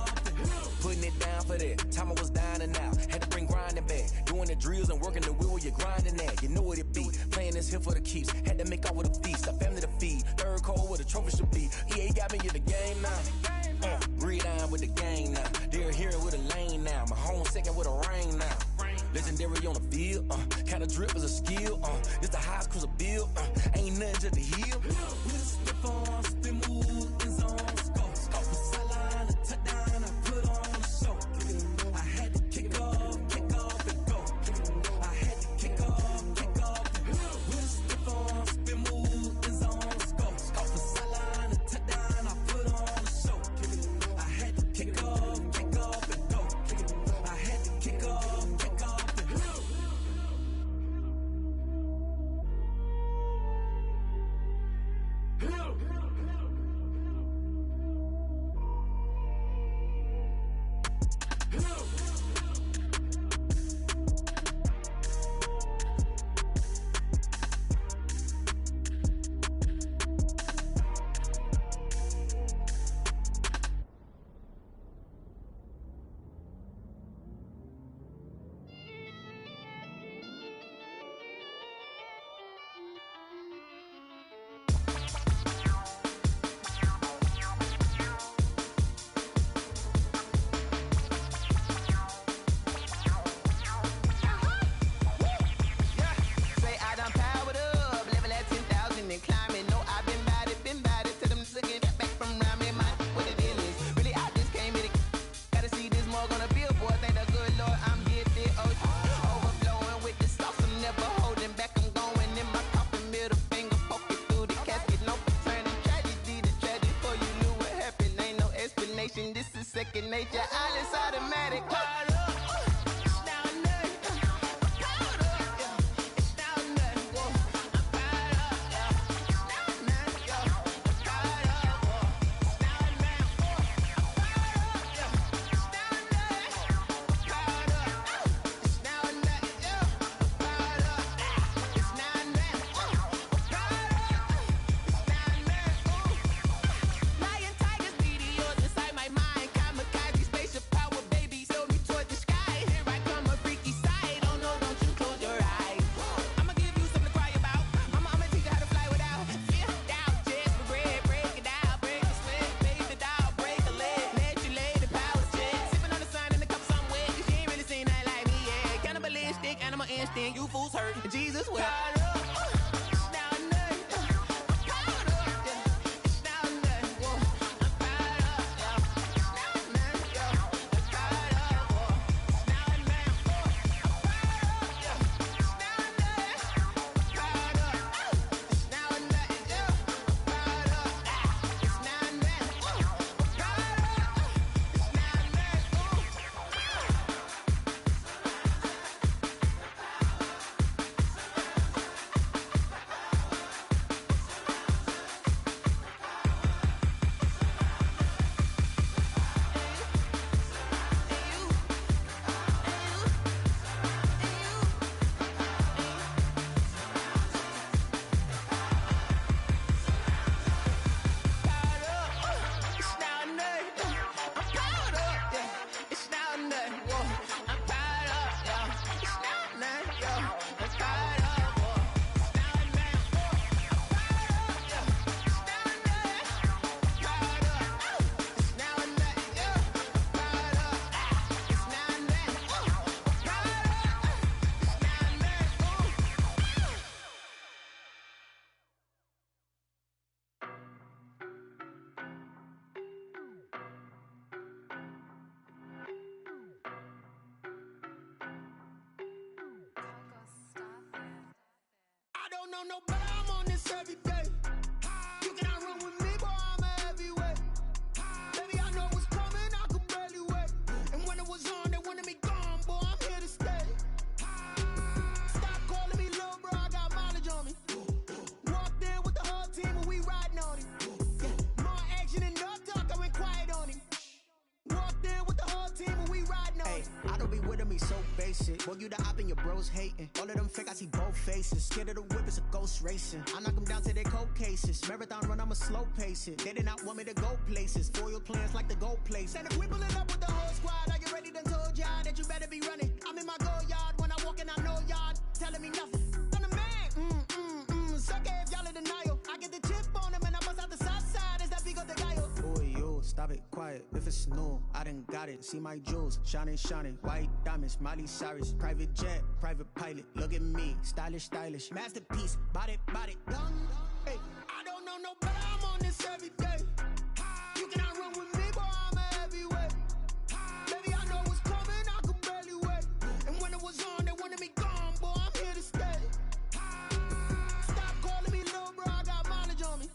Putting it down for that, time I was down and out. Had to bring grinding back, doing the drills and working the wheel where you're grinding at. You know what it be, playing this here for the keeps. Had to make off with a feast, a family to feed. Third cold where the trophy should be. EA got me in the game now. Breed on with the game now. They're here with a lane now. My home second with a rain now. Legendary on the field, kind of drip is a skill. It's the highest cruiser bill, ain't nothing just to heal. With a stiff arm, spin move, in zone, scope. From sideline to touchdown, I put on a show. Kick it and go. I had to kick off and go. Kick it and go. I had to kick off and go. With a stiff arm, spin move, in zone, scope. From sideline to touchdown, I put on a show. Kick it and go. I had to kick off and go. Kick it and go. I had to kick off and go. This is second nature, all is automatic. You fools hurt. Jesus will. don't know, but I'm on this every day. You cannot run with me, boy, I'm a heavyweight. Baby, I know what's coming, I could barely wait. And when it was on, they wanted me gone, boy, I'm here to stay. Stop calling me little bro, I got mileage on me. Walked in with the whole team and we riding on him. Yeah, more action than no talk, I went quiet on him. Walked in with the whole team and we riding on him. I don't be with me so basic. Boy, you the op and your bros hating. All of them fake, I see both faces. Scared of the whip, it's a ghost racing. I knock them down to their cold cases. Marathon run, I'ma slow pace it. They did not want me to go places. Foil plans like the go place. And if we pulling up with the whole squad, are you ready? Done told y'all that you better be running. I'm in my go yard. When I walk in, I know y'all telling me nothing. I'm the man. Suck it if y'all in denial. I get the chip on them and I bust out the south side. Is that Vigo de Gallo? Boy, yo, stop it, quiet. If it's new, I done got it. See my jewels, shining, shining. White diamonds, Miley Cyrus. Private jet, private pilot. Look at me, stylish, stylish. Masterpiece, body, done. Hey, I don't know, no, but I'm on this every day. You cannot run with me, boy, I'm a heavyweight. Baby, I know what's coming, I could barely wait. And when it was on, they wanted me gone, boy, I'm here to stay. Stop calling me little bro, I got mileage on me.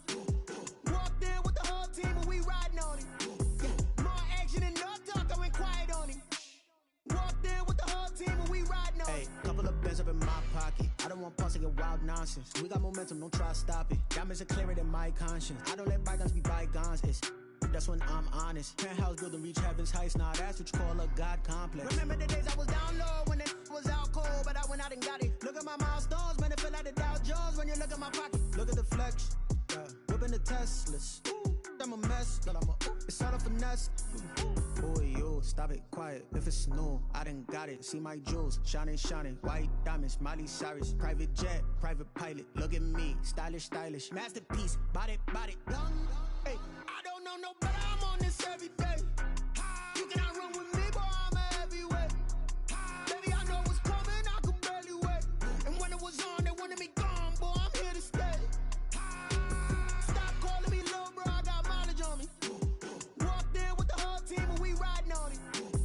Walked in with the whole team and we riding on him. Yeah, more action than no talk, I went quiet on him. Walked in with the whole team and we riding on him. Hey, couple of bands up in my pocket. I don't want pause to get wild nonsense. We got momentum, don't try to stop it. Diamonds are clearer than my conscience. I don't let bygones be bygones. That's when I'm honest. Penthouse building, reach heaven's heights. Nah, that's what you call a God complex. Remember the days I was down low when it was out cold, but I went out and got it. Look at my milestones, man, it feel like the Dow Jones when you look at my pocket. Look at the flex, whipping the Teslas. I'm a mess, but it's all a finesse. Boy, yo, stop it, quiet. If it's new, I done got it. See my jewels, shining, shining. White diamonds, Miley Cyrus. Private jet, private pilot. Look at me, stylish, stylish. Masterpiece, body, done. Hey, I don't know, no, but I'm on this every day. You cannot run with me, boy, I'm a heavyweight. Baby, I know what's coming, I could barely wait. And when it was on, they wanted me gone, boy, I'm here to stay. Stop calling me little bro, I got mileage on me. Walked in with the whole team and we riding on him.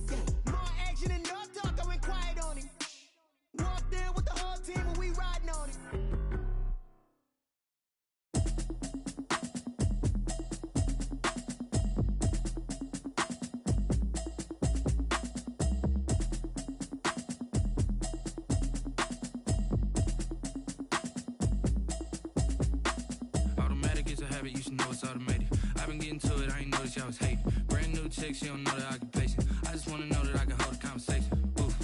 Yeah, more action than no talk, I went quiet on him. Walked in with the whole team and we riding on him. You should know it's automated. I've been getting to it, I ain't noticed y'all was hating. Brand new chick, she don't know that I can pace it. I just wanna know that I can hold a conversation. Oof,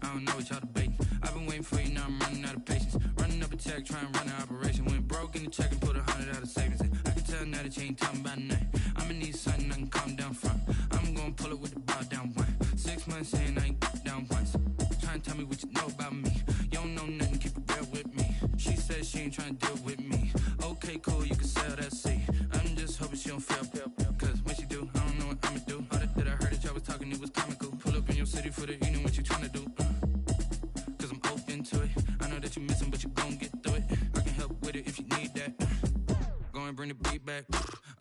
I don't know what y'all debating. I've been waiting for you, now I'm running out of patience. Running up a check, trying to run an operation. Went broke in the check and put 100 out of savings in. I can tell now that you ain't talking about nothing. I'ma need something I can calm down from. I'm gonna pull it with the bar down one. 6 months in, I ain't down once. Trying to tell me what you know about me. You don't know nothing, keep it real with me. She says she ain't trying to deal with me. Okay, cool, you can sell that seat. I'm just hoping she don't feel. Cause when she do, I don't know what I'ma do. All that I heard that y'all was talking, it was comical. Pull up in your city for the evening, what you tryna do? Cause I'm open to it. I know that you missing, but you gon' get through it. I can help with it if you need that. Go and bring the beat back.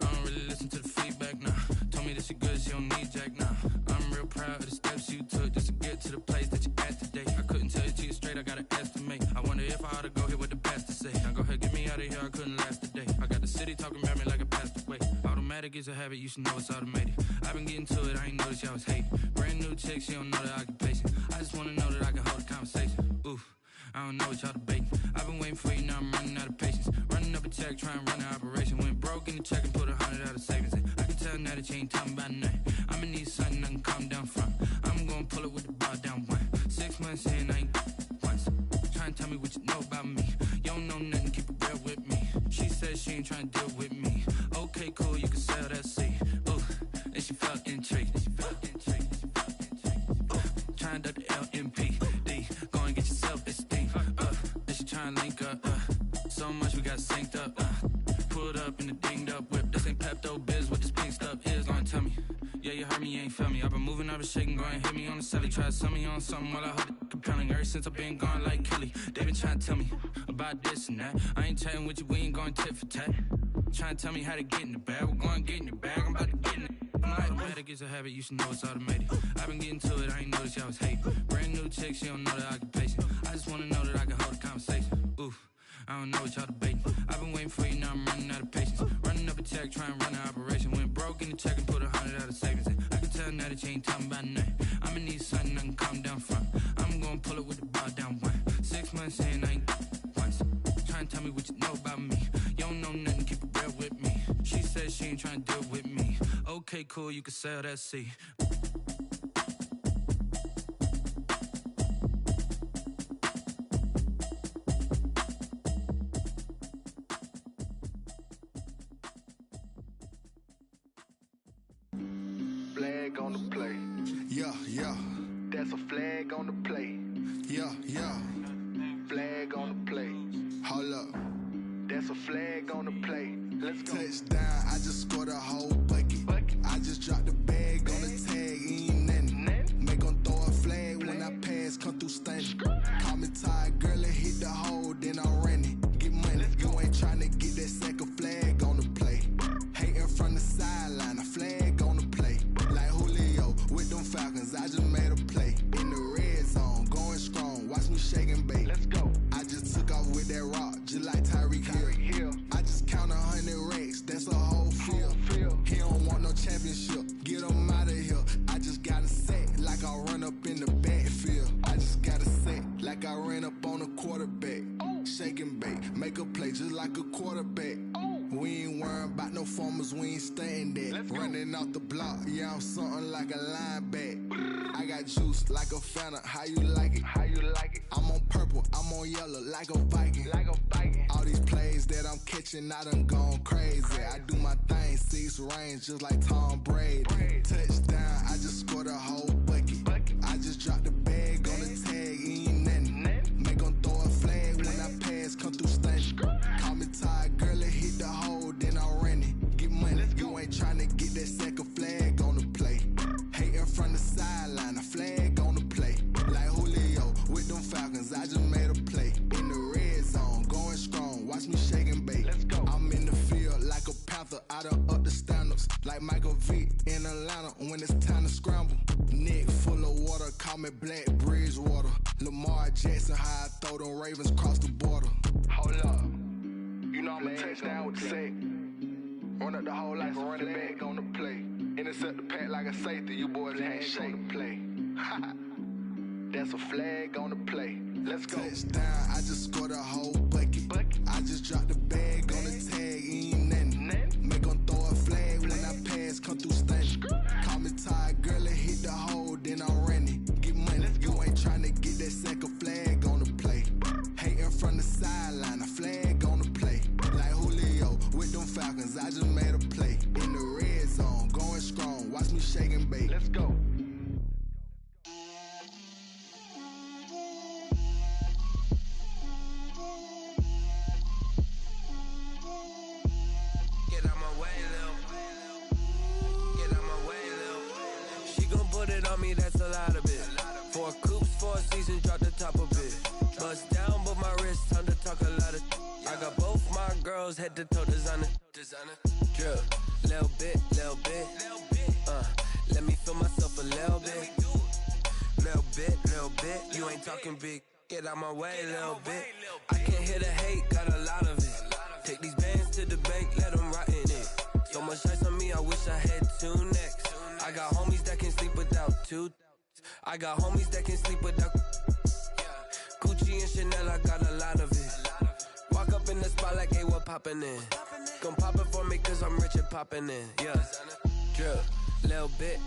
I don't really listen to the feedback, nah. Told me that she good, she don't need jack, nah. I'm real proud of the steps you took just to get to the place that you at today. I couldn't tell you to you straight, I gotta estimate. I wonder if I ought to go here with the best to say. Now go ahead, get me out of here, I couldn't last a day. I got the city talking about me like I passed away. Automatic is a habit, you should know it's automated. I've been getting to it, I ain't noticed y'all was hating. Brand new chick, she don't know the occupation. I just wanna know that I can hold a conversation. Oof, I don't know what y'all debating. I've been waiting for you, now I'm running out of patience. Running up a check, trying to run an operation. Went broke in the check and put 100 out of savings in. I can tell now that you ain't talking about nothing. I'ma need something I can calm down from. I'm gonna pull it with the bar down one. 6 months in, I ain't once. Trying to tell me what you know about me. You don't know nothing, keep it real with me. She says she ain't trying to deal with me. Okay, cool, you can sell that seat. Ooh, and she felt intrigued. Trying to duck the LMPD. Go and get your self-esteem. And she trying to link up. So much we got synced up. Pulled up in the dinged up whip. This ain't Pepto-Biz, what this pink stuff is. Gonna tell me. Yeah, you heard me, you ain't felt me. I've been moving, I've been shaking, go and hit me on the celly. Try to sell me on something while I hold it compelling. Ever since I've been gone like Kelly, they been trying to tell me about this and that. I ain't chatting with you, we ain't going tit for tat. Trying to tell me how to get in the bag. We're going to get in the bag, I'm about to get in it. Automatic is a habit, you should know it's automated. I've been getting to it, I ain't noticed y'all was hating. Brand new chick, she don't know the occupation. I just wanna know that I can hold a conversation. Oof, I don't know what y'all debating. I've been waiting for you, now I'm running out of patience. Running up a check, trying to run an operation. Went broke in the check and put 100 out of savings in. I can tell now that you ain't talking about nothing. I'ma need something I can calm down from. I'm gonna pull it with the bar down one. 6 months in, I ain't once. Trying to tell me what you know about me. You don't know nothing, keep it real with me. She said she ain't trying to deal with me. Okay, cool, you can sell that seat. Flag on the play. Yeah, yeah. That's a flag on the play. Yeah, yeah. Flag on the play. Hold up. That's a flag on the play. Let's go. Touchdown, I just scored a whole bucket. I just dropped the bag on the tag, ain't nothing. Make 'em throw a flag when I pass, come through stunning. Call me tired, girl, and hit the hole, then I'm running. Get money, you ain't tryna get that second flag on the play. Hating from the sideline, a flag on the play. Like Julio with them Falcons, I just made a play. In the red zone, going strong, watch me shake and bake. Let's go. I just took off with that rock, just like Tyreek Hill. I just count 100 racks, that's a whole field. He don't want no championship, get him out of here. I just got a set, like I run up in the backfield. I just got a set, like I ran up on a quarterback. Shake and bake, make a play just like a quarterback. We ain't worrying about no formers, we ain't staying there. Running off the block, yeah, I'm something like a linebacker. I got juice like a Fanta, how you like it? How you like it? I'm on purple, I'm on yellow, like a Viking. Like a Viking. All these plays that I'm catching, I done gone crazy. I do my thing, 6 range, just like Tom Brady. Touchdown, I just scored a whole bucket. I just dropped the bag on the tag, ain't nothing. Make 'em throw a flag when I pass, come through stunning. Call me tired, girl, and hit the hole, then I'm running. Get money, you ain't tryna get that second flag on the play. Hating from the sideline, a flag on the play. Like Julio with them Falcons, I just made a play. In the red zone, going strong, watch me shake and bake. Let's go. I'm in the field like a Panther, I done up the standards. Like Michael Vick in Atlanta when it's time to scramble. Neck full of water, call me Black Bridgewater. Lamar Jackson, how I throw them Ravens across the border. Hold up. You know I'm a touchdown with the sack. Run up the whole like a running back on the play. Intercept the pack like a safety. You boys ain't shake the play. That's a flag on the play. Let's go. Touchdown, I just scored a whole bucket. I just dropped the bag on the tag, ain't nothing. Make 'em throw a flag when I pass, come through stunning. Call me tired, girl, and hit the hole, then I'm running. Get money, you ain't tryna get that second flag on the play. Hating from the sideline, a flag on the play. Like Julio with them Falcons, I just made a play. In the red zone, going strong, watch me shake and bake. Let's go. Get out my way, Lil. Get out my way, Lil. She gon' put it on me, that's a lot of it. 4 coops, 4 seasons, drop the top of it. Bust down, but my wrist, time to talk a lot of. I got both my girls head to toe designer. Drip, little bit, little bit. Let me feel myself a little bit. Little bit. You ain't talking big. Get out my way, little bit. I can't hear the hate, got a lot of it. Take these bands to the bank, let them rot in it. So much ice on me, I wish I had 2 necks. I got homies that can sleep without 2. I got homies that can sleep without. Gucci and Chanel, I got a lot of it. Walk up in the spot like, hey, what poppin' in? Gon' pop it for me, cause I'm rich and poppin' in. Yeah. Drip, little bit.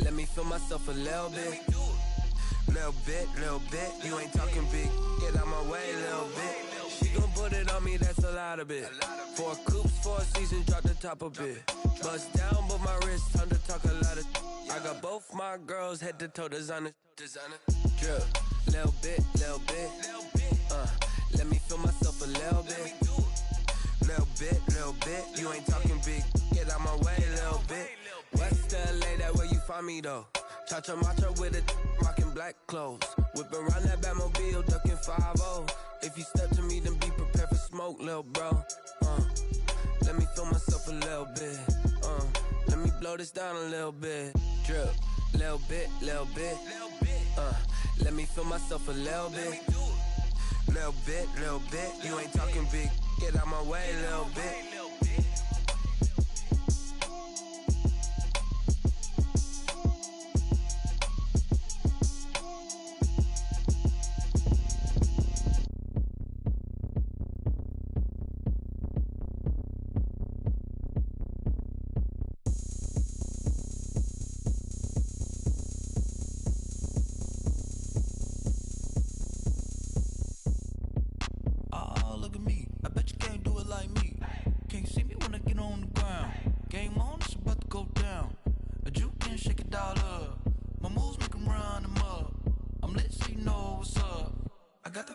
Let me feel myself a little bit. Little bit. You ain't talking big. Get out my way, little bit. She gon' put it on me, that's a lot of it. 4 coops, 4 seasons, drop the top a bit. Bust down, but my wrist, time to talk a lot of. I got both my girls head to toe designer. Drip, little bit. Let me feel myself a little bit. Little bit. You ain't talking big. Get out my way, little bit. West LA, that where you find me though. Cha-cha matcha with it, rockin' black clothes. Whip around that Batmobile, duckin' 5-0. If you step to me, then be prepared for smoke, lil' bro. Let me feel myself a little bit. Let me blow this down a little bit. Drip, little bit. Let me feel myself a little bit. Little bit, you ain't talking big. Get out my way, little bit.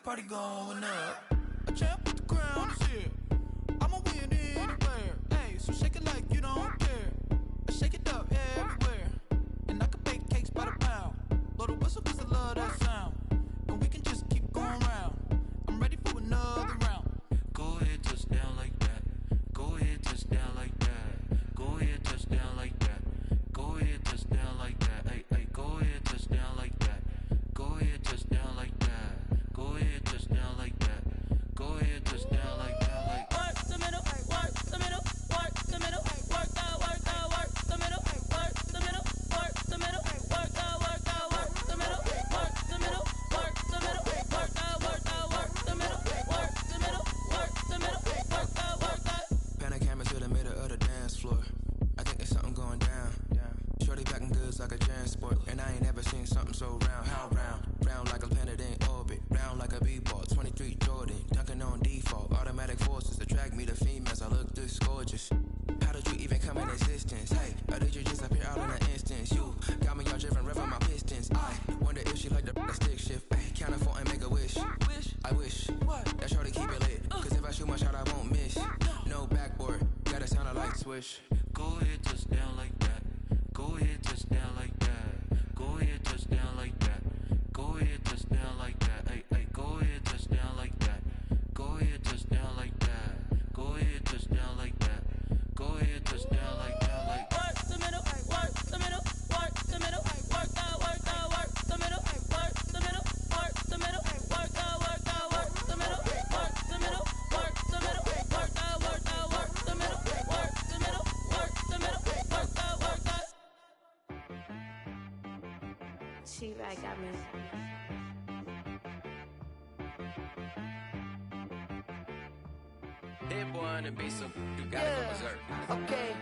Party going up. A champ with the crown is here. I'ma win anywhere. Hey, so shake it like you don't care. I shake it up everywhere. And I can bake cakes by the pound. Blow the whistle 'cause I love that sound. And we can just keep going round. I'm ready for another round. Go ahead, touch down like that. Go ahead, touch down like that. Go ahead, touch down like that. Go ahead, touch down like that. Hey, hey, go ahead, touch down like that. Go ahead, touch down like that. Go ahead, touch down like that. Go ahead, touch down like that. Like work the middle, work the middle, work the middle, work the middle, work the middle, work the middle, work the middle, work the middle, work the middle, work the middle, work the middle, work the middle, work the. Pan a camera to the middle of the dance floor. I think there's something going down. Shorty packing goods like a transport, and I ain't never seen something so round. How round? Round like a planet in orbit, round like a b-ball. 23 Jordan, dunking on default. Automatic forces attract me to females. I look this gorgeous. How did you even come in existence? Hey, or did you just appear out in an instance? You got me all driven, revving my pistons. I wonder if she like the stick shift. Hey, count it 4 and make a wish. I wish that shorty keep it lit. 'Cause if I shoot my shot, I won't miss. No backboard, gotta sound a like swish. Go ahead, touch down like that. Go ahead, touch down like that. Go ahead, touch down like that. Go ahead, touch down like that. Hey, hey, go ahead, touch down like that. Go ahead, touch down like that. Go ahead, touch down like that. Go ahead, touch down like that. Like work the middle, work the middle, work the middle, work the middle, work the middle, work the middle, work the middle, work the middle, work the middle, work the middle, work the middle, work the middle, work the middle, work the middle, work the. T-Rag got me. Hit boy on the beat, so you gotta go berserk. Okay.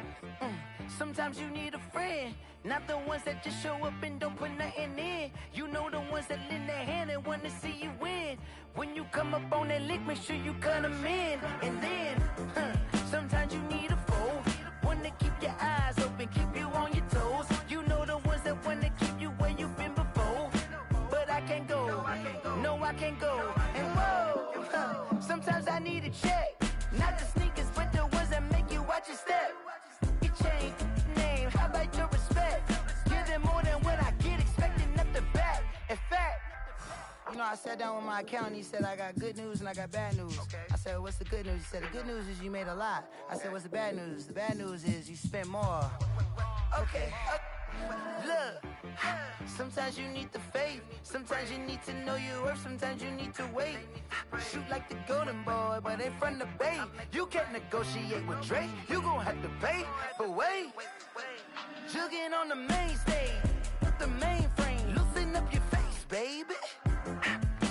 Sometimes you need a friend, not the ones that just show up and don't put nothing in. You know the ones that lend their hand and want to see you win. When you come up on that lick, make sure you cut them in. And then, sometimes you need a foe, one to keep your eyes open, keep you on your toes. You know the ones that want to keep you where you've been before. But I can't go, no I can't go. And whoa, sometimes I need a check. Not the sneakers, but the ones that make you watch your step. Your chain, name, how about your respect? Give them more than what I get, expecting up the back. In fact, you know, I sat down with my accountant, he said I got good news and I got bad news. I said, what's the good news? He said, the good news is you made a lot. I said, what's the bad news? The bad news is you spent more. Okay. Look, sometimes you need the faith, sometimes you need to know your worth, sometimes you need to wait. Shoot like the golden boy, but ain't from the bay. You can't negotiate with Drake, you gon' have to pay. But wait, jugging on the main stage, the mainframe, loosen up your face, baby.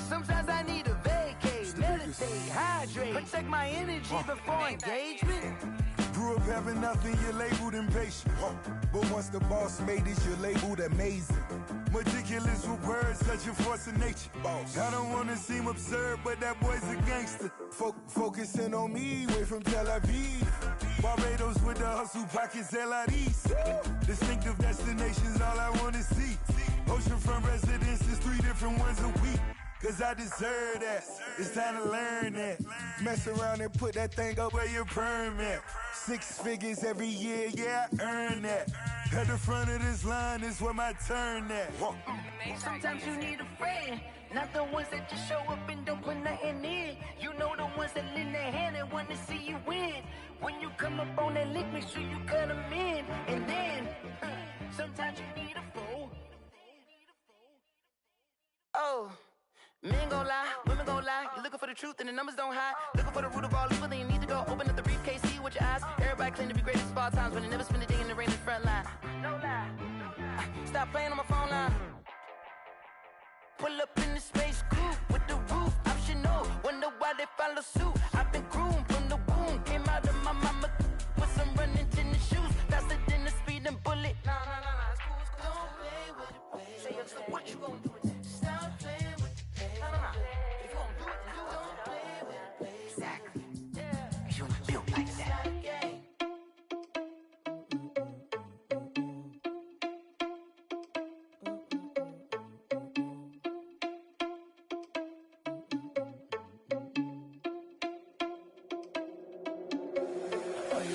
Sometimes I need a vacate, meditate, hydrate, protect my energy before engagement. Grew up having nothing, you're labeled impatient. But once the boss made it, you're labeled amazing. Meticulous with words, such a force of nature. I don't wanna seem absurd, but that boy's a gangster. Focusing on me, way from Tel Aviv. Barbados with the hustle pockets, LIDs. Distinctive destinations, all I wanna see. Oceanfront residences, 3 different ones a week. 'Cause I deserve that, it's time to learn that. Mess around and put that thing up where your permit. 6 figures every year, yeah, I earn that. At the front of this line is where my turn at. Sometimes you need a friend, not the ones that just show up and don't put nothing in. You know the ones that lend their hand and want to see you win. When you come up on that lick, make sure you cut them in. And then, sometimes you need a fool. Oh. Men gon' lie, women gon' lie. You looking for the truth and the numbers don't hide. Looking for the root of all evil, then you need to go open up the briefcase, see with your eyes. Everybody claim to be greatest of all times, but they never spend a day in the rain in the front line. No lie. Stop playing on my phone line. Pull up in the space coupe with the roof optional. Wonder why they follow suit. I've been groomed from the womb. Came out of my mama with some running tennis shoes. Faster than the speeding bullet. Nah, it's cool, it's cool. Don't play with it, baby. Say so what you gonna do with it? Stop playing with it, baby. Nah. If you gonna do it, then do it. Don't play with it, baby. Exactly. Yeah. You ain't built like that.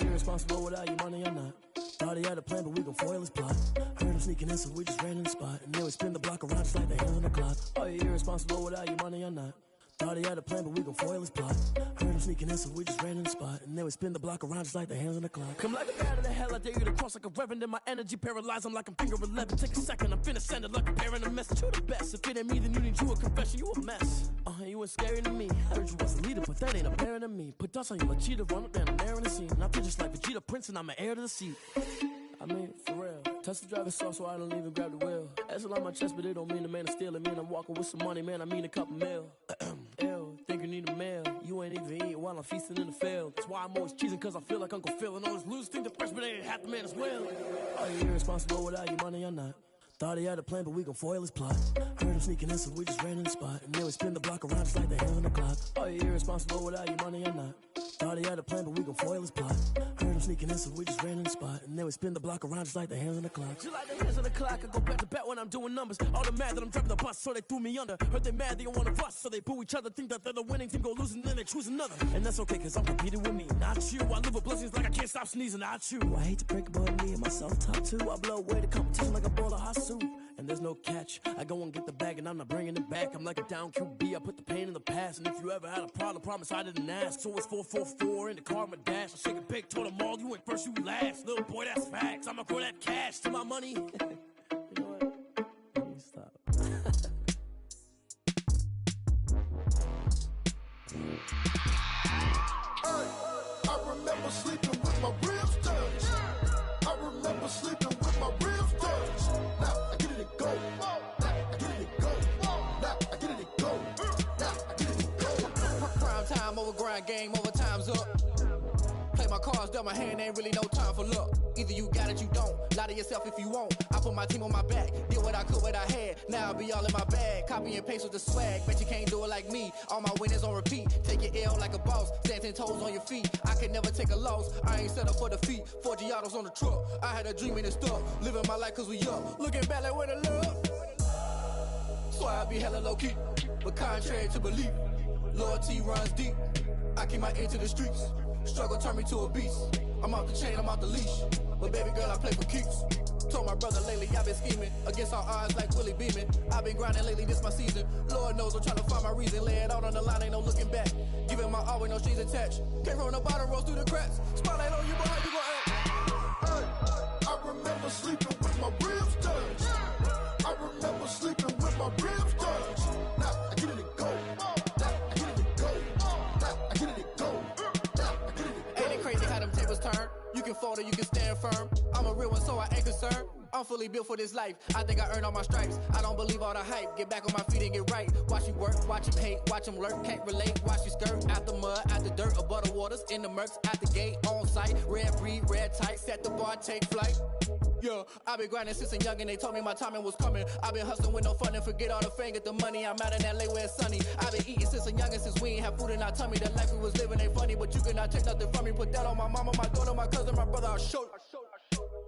Irresponsible without your money or not. Thought he had a plan, but we gon' foil his plot. Heard him sneaking in, so we just ran in the spot. And then we spin the block around just like the hands on the clock. Are you irresponsible without your money or not? Thought he had a plan, but we gon' foil his plot. Heard him sneaking in, so we just ran in the spot. And then we spin the block around just like the hands on the clock. Come like a bat of the hell, I dare you to cross like a reverend. And my energy paralyzed, I'm like I'm finger 11. Take a second, I'm finna send it like a parent a message. You the best, if it ain't me, then you need you a confession. You a mess, you ain't scary to me. Heard you was a leader, but that ain't apparent to me. Put dust on you like cheetah, run up and I'm there in the scene. And I feel just like Vegeta Prince and I'm an heir to the seat. I mean, for real. Touch the driver's sauce so I don't even grab the wheel. That's on my chest, but it don't mean the man is stealing. Man, I'm walking with some money, man, I mean a couple mil. Ew, think you need a meal. You ain't even eating while I'm feasting in the field. That's why I'm always cheesing, cause I feel like Uncle Phil. And all those losers think the freshman ain't half the man as well. Are you irresponsible without your money or not? Thought he had a plan, but we gon' foil his plot. Heard him sneaking in, so we just ran in the spot. And then we spin the block around just like the hands on the clock. Are you irresponsible without your money or not? Thought he had a plan, but we gon' foil his plot. Heard him sneaking in, so we just ran in the spot. And then we spin the block around just like the hands on the clock. Just like the hands on the clock, I go back to back when I'm doing numbers. All the mad that I'm driving the bus, so they threw me under. Heard they mad, they don't wanna fuss, so they boo each other. Think that they're the winning team, go losing, then they choose another. And that's okay, cause I'm competing with me, not you. I live with blessings like I can't stop sneezing, not you. I hate to break it, but me and myself top two. I blow away the competition like a bowl of hot soup. And there's no catch. I go and get the bag and I'm not bringing it back. I'm like a down QB, I put the pain in the past. And if you ever had a problem, promise I didn't ask. So it's 444 in the car, my dash. I shake it big, told them all, you ain't first, you last. Little boy, that's facts. I'ma grow that cash to my money. You know what? Let me stop. I remember sleeping with my ribs touched. I remember sleeping with my ribs touched. Now I get it go. Now I get it go. Now I get it go. Now I get it go. Prime time over grind game, overtime's up. Play my cards, dealt my hand, ain't really no time for luck. Either you got it, you don't. Lie to yourself if you won't. I put my team on my back, did what I could, what I had. Now I'll be all in my bag. Copy and paste with the swag. Bet you can't do it like me. All my winners on repeat. Take your L like a boss. Stand 10 toes on your feet. I can never take a loss. I ain't set up for defeat. 4 Giottos on the truck. I had a dream and it stuck. Living my life cause we up. Looking back like where the love. So I be hella low key. But contrary to belief, loyalty runs deep. I keep my ear to the streets. Struggle turned me to a beast. I'm off the chain, I'm off the leash. But baby girl, I play for keeps. Told my brother lately, I've been scheming. Against all odds like Willie Beeman. I've been grinding lately, this my season. Lord knows I'm trying to find my reason. Lay it out on the line, ain't no looking back. Giving my all with no strings attached. Came from the bottom, rose through the cracks. Spotlight on you, boy, how you gon' act? Hey, I remember sleeping with my ribs touched. I remember sleeping with my ribs touched. Now I get it go. Now I get it go. Now I get it go. Ain't it crazy how them tables turn? You can fold or you can stand firm. I'm a real one, so I ain't concerned. I'm fully built for this life. I think I earned all my stripes. I don't believe all the hype. Get back on my feet and get right. Watch you work, watch him hate, watch him lurk. Can't relate, watch you skirt. Out the mud, out the dirt, above the waters, in the murks, out the gate, on site. Red breed, red tight, set the bar, take flight. Yeah, I've been grinding since a youngin', they told me my timing was coming. I've been hustling with no fun and forget all the fame, get the money. I'm out in LA where it's sunny. I've been eating since a youngin', since we ain't have food in our tummy. The life we was living ain't funny, but you cannot take nothing from me. Put that on my mama, my daughter, my cousin, my brother, I'll show you.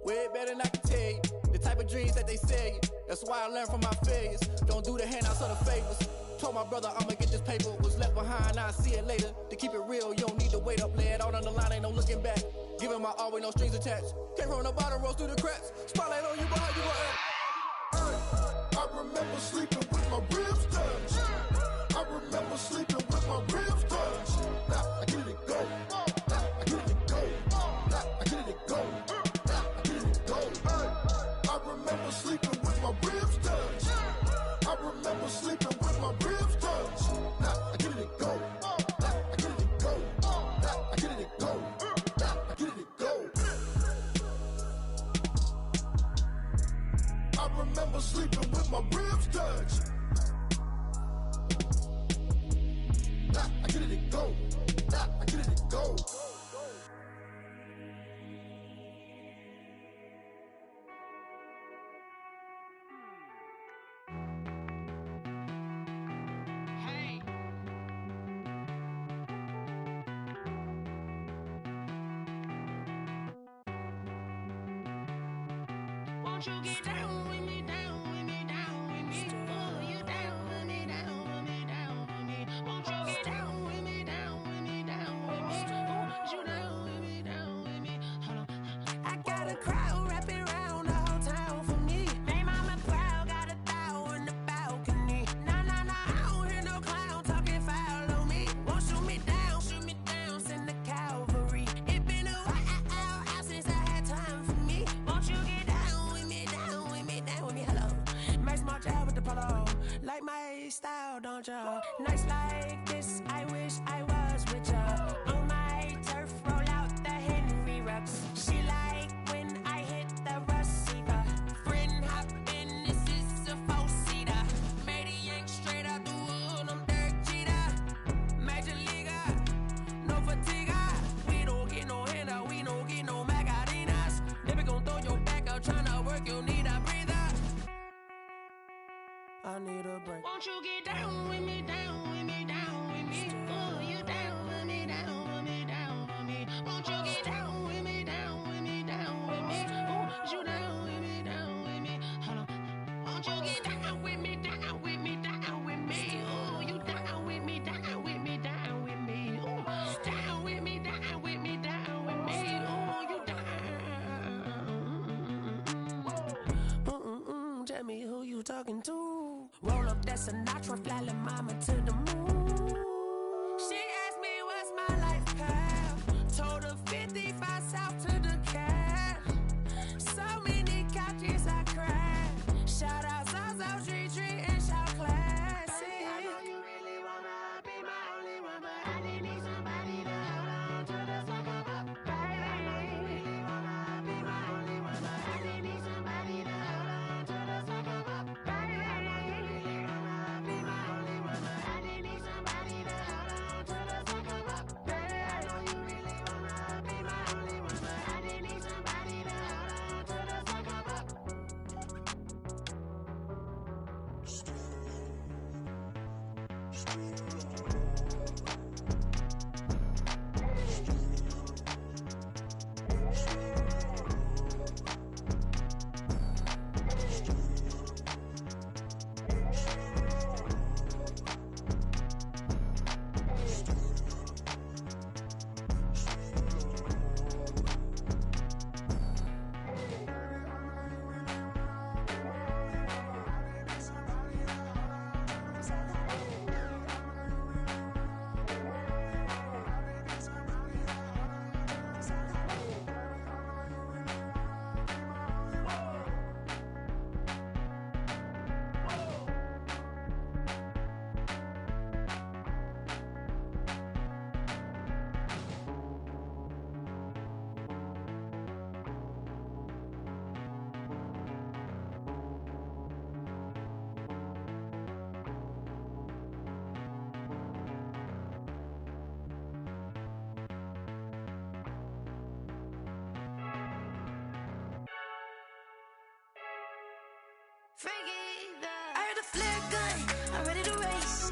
Way better than I can tell you. The type of dreams that they sell you. That's why I learned from my failures. Don't do the handouts or the favors. Told my brother I'ma get this paper. Was left behind, I'll see it later. To keep it real, you don't need to wait up. Lay it out on the line, ain't no looking back. Giving my all with no strings attached. Came from the bottom, rose through the cracks. Spotlight on you, but how you gon' act? I remember sleeping with my ribs touched. I remember sleeping with my ribs touched. Now I get it go. Now I get it go. Now I get it go. Now I get it go. I remember sleeping with my ribs touched. I remember sleeping with my ribs touched. Now I get it go. Won't you get down with me, down with me, down with me? Oh, you down with me, down with me, down with me. Won't you get down with me, down with me, down with me? Oh, you down with me, down with me? Hold on. I got a crowd wrapping around the whole town for me. Hey, mama proud, got a thou in the balcony. Nah, nah, nah, I don't hear no clown talking foul on me. Won't shoot me down, send the cavalry. It been a while since I had time for me. Won't you get down with me, down with me, down with me? Hello, nice march out with the polo. Like my style, don't ya? Nice like this, I wish I was with ya. On my turf, roll out the Henry Rux. She like when I hit the receiver. Friend hop in, this is a four-seater. Made a yank straight out the wood, I'm Derek Jeter. Major leaguer, no fatigue. We don't get no handout, we don't get no Magarinas. Never gon' throw your back out, tryna work, you need a breather. I need a break. Won't you get down with me, down with me, down with me? Oh, you down with me, down with me, down with me? Won't you get down with me, down with me, down with me? Oh, you down with me, down with me? Hold on. Won't you get down with me, down with me, down with me? Oh, you down with me, down with me, down with me? Oh, down with me, down with me, down with me? Oh, you down. Tell me who you talking to. Roll up that Sinatra, fly la mama to the moon. She asked me what's my life path. Told her 55 south to the cat. So many couches I cried. Shout out Zazo, Tree, and shout classic. I know you really wanna be my only one, but I didn't need somebody to hold on to the sucker up. Baby, I know you really wanna be my only one, but I didn't need somebody to hold on to the sucker up. Baby, I know you really wanna be my only one, but I didn't need somebody to hold on to the sucker up. Baby, I know you really wanna be my only one, but I didn't need somebody to hold on to the sucker up. I heard a flare gun, I'm ready to race.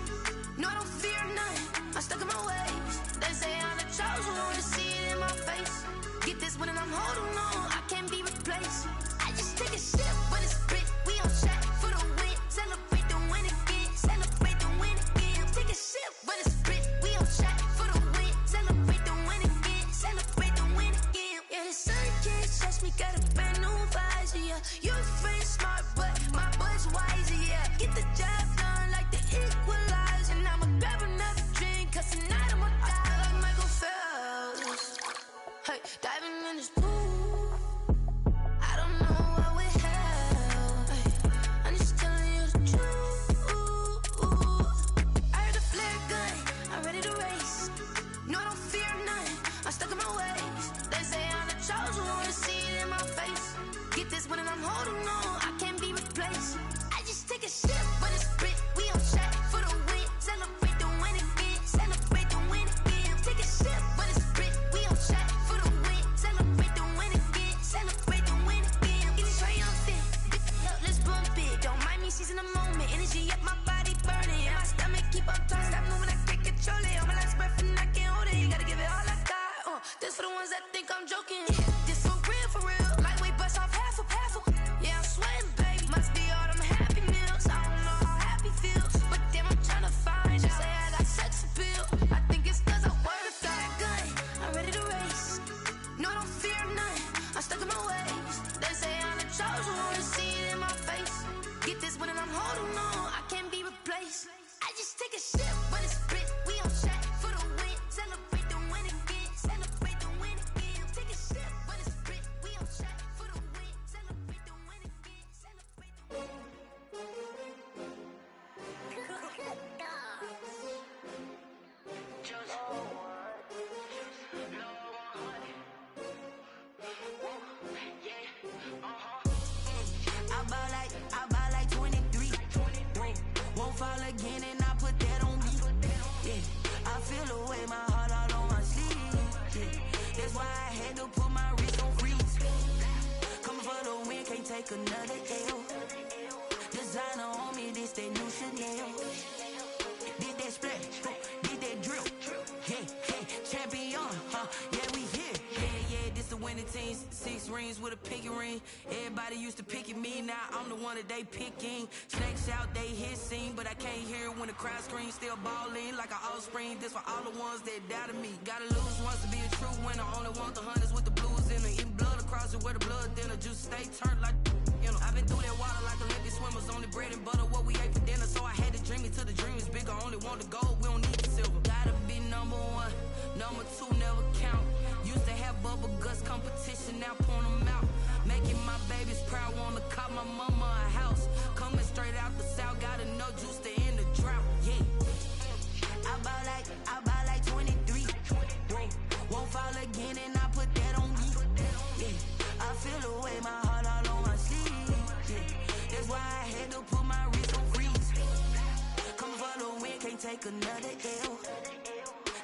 No, I don't fear none, I'm stuck in my ways. They say I'm the chosen one, to see it in my face. Get this one and I'm holding on, I can't be replaced. I just take a sip when it's split, we on track for the win. Celebrate the win again, celebrate the win again. Take a sip when it's split, we on track for the win. Celebrate the win again, celebrate the win again. Yeah, the sun can't touch me, got a brand new visor, yeah. Your friend smart, but my boy's wiser, yeah. Get the job done like the equalizer. And I'ma grab another drink, cause tonight I'ma die like Michael Phelps. Hey, diving in this pool, I don't know what we have. Hey, I'm just telling you the truth. I heard a flare gun, I'm ready to race. No, I don't fear none, I'm stuck in my ways. They say I'm the chosen one, to see it in my face. Get this one and I'm holding on, I can't be replaced. I just take a sip when it's split, we on track for the win. Celebrate the win again, celebrate the win again. Take a sip when it's split, we on track for the win. Celebrate the win again, celebrate the win again. Get it triumphant, look, let's bump it. Don't mind me seizing the moment, energy up my body burning. And my stomach keep up tight, stop moving, I can't control it. On my last breath and I can't hold it, you gotta give it all I got. This for the ones that think I'm joking. This for real, lightweight bust off half a. Yeah, I buy like 23. Won't fall again and I put that on me. Yeah, I feel the way, my heart all on my sleeve. Yeah, that's why I had to put my wrist on freeze. Coming for the win, can't take another L. Designer on me, this that new Chanel. Did that splash, did that drill. Yeah, champion, yeah, we here. Yeah, this the winning team. 6 rings with a pinky ring. Everybody used to pick at me, now I'm the one that they picking. Snakes out, they hit scene, but I can't hear it when the crowd screams. Still balling like an offspring. This for all the ones that doubted me. Gotta lose once to be a true winner. Only want the hunters with the blues in it. Eating blood across it where the blood thinner. Just stay turned like, you know. I've been through that water like Olympic swimmers. Only bread and butter, what we ate for dinner. So I had to dream it till the dream is bigger. Only want the gold, we don't need the silver. Gotta be number 1, number 2 never count. Used to have bubble guts competition, now point them out. Making my babies proud, wanna cop my mama a house. Coming straight out the south, gotta know juice to end the drought. Yeah, I buy like 23. Won't fall again and I put that on me. Yeah, I feel the way, my heart all on my sleeve. Yeah, that's why I had to put my wrist on freeze. Coming for the win, can't take another L.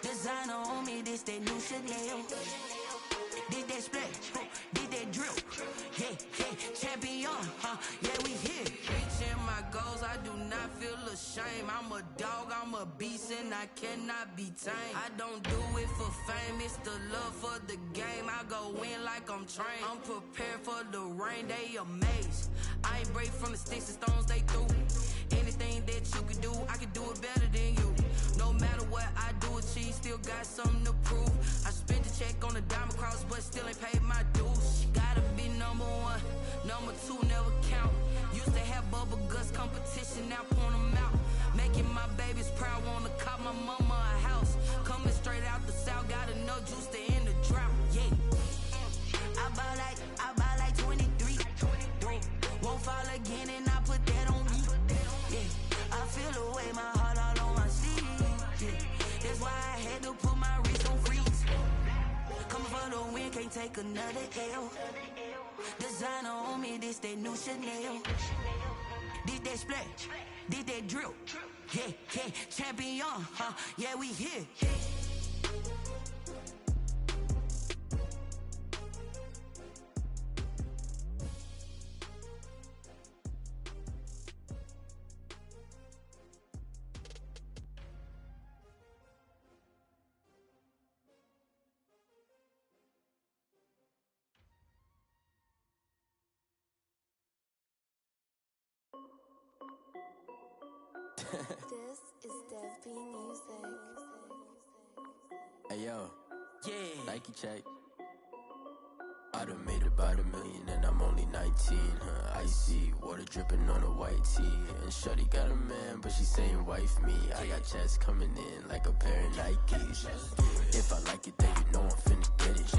Designer on me, this that new Chanel. Did that splash, did that drill. Yeah, champion, yeah, we here. Reaching my goals, I do not feel ashamed. I'm a dog, I'm a beast, and I cannot be tamed. I don't do it for fame, it's the love for the game. I go in like I'm trained. I'm prepared for the rain, they amazed. I ain't break from the sticks and stones they threw. Anything that you can do, I can do it better than you. No matter what I do, achieve, still got something to prove. I spent the check on the diamond cross, but still ain't paid my dues. Gotta be number 1, number 2 never count. Used to have bubble guts competition, now point them out. Making my babies proud, wanna cop my mama a house. Coming straight out the south, gotta know juice to end the drought. Yeah, I buy like 23. Won't fall again and I put that on me. Yeah, I feel the way, my heart all on my sleeve. Yeah, that's why I had to put my wrist on freeze. Coming for the win, can't take another L. Designer on me, this that new Chanel. Did that splash, did that drill. Yeah, champion, yeah, we here. This is Dev B Music. Hey yo, Yeah, Nike check. I done made about $1 million and I'm only 19. Icy water dripping on a white tee. And shorty got a man, but she saying wife me. I got checks coming in like a pair of Nikes. If I like it, then you know I'm finna get it.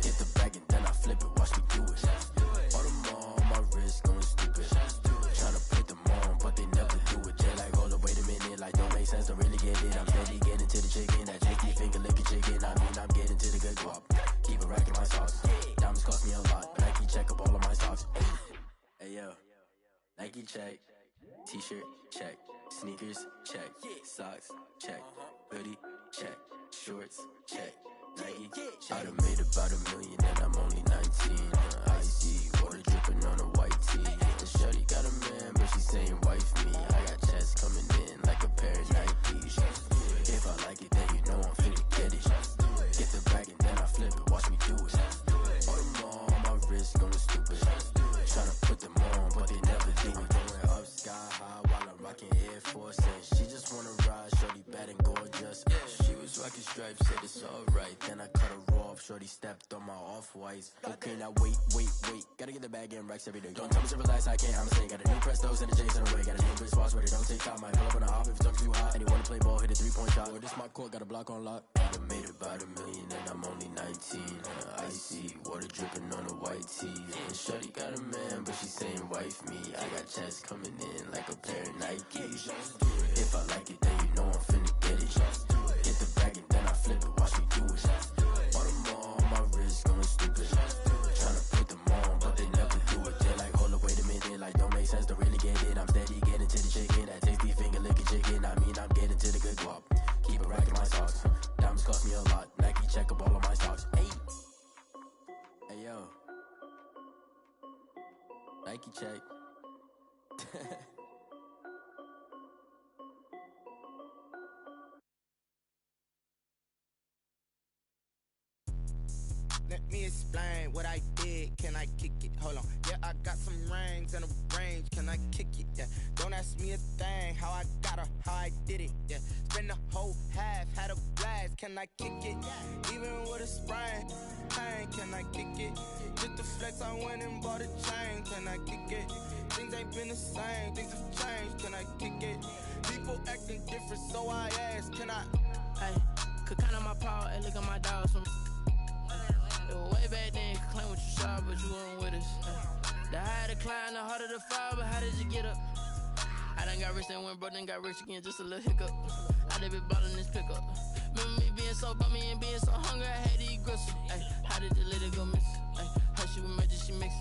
Get the bag and then I flip it, watch me do it. All them on my wrist going stupid. Tryna put them on, but they never do it. They're like, hold up, wait a minute, like don't make sense, don't really get it. I'm steady getting to the chicken, that tricky finger licking chicken. I mean, I'm getting to the good guap. Keep a rack in my socks. Diamonds cost me a lot, Nike check up all of my stocks. Hey yo, Nike check. T-shirt check. Sneakers check. Socks check. Hoodie check. Shorts check. Nike I done made about $1 million and I'm only 19. Icy water dripping on a white tee. And shorty got a man, but she saying wife me. I got checks coming in like a pair of Nikes. If I like it, then you know I'm finna get it. Get the bag and then I flip it, watch me do it. All them on my wrist going stupid. Tryna put them on, but they never do it. Going up sky high while I'm rocking Air Force. And she just wanna ride, shorty bad and gorgeous. She was rocking stripes, said it's alright. Then I cut her off, shorty stepped on my off-whites. Okay, now wait. Gotta get the bag and racks every day. Don't tell me to relax, I can't, I'ma say. Got a new Prestos and a J's in the way. Got a new Chris Foss, but it don't take time. Might pull up on a hop if it's too hot. And he wanna play ball, hit a 3-point shot. Or this my court, got a block on lock. I done made about $1 million and I'm only 19. Icy water dripping on a white tee. And shorty got a man, but she saying wife me. I got checks coming in like a pair of Nikes. If I like it, then you know I'm finna get it. Get the bag and then Nike check. Let me explain what I did. Can I kick it? Hold on. Yeah, I got some rings and a range. Can I kick it? Yeah. Don't ask me a thing. How I got her, how I did it. Yeah. Spend the whole half, had a blast. Can I kick it? Even with a sprain. Pain, can I kick it? Just the flex, I went and bought a chain. Can I kick it? Things ain't been the same. Things have changed. Can I kick it? People acting different, so I ask. Can I? Hey, could count on my power and look at my dogs from. Way back then, could claim what you saw, but you weren't with us. The higher the climb, the harder the fall, but how did you get up? I done got rich and went broke, then got rich again, just a little hiccup. I done been ballin' this pickup. Remember me being so bummy and being so hungry, I had to eat gristle. Ay, how did the lady go miss? Ay, how she was magic, she mixed.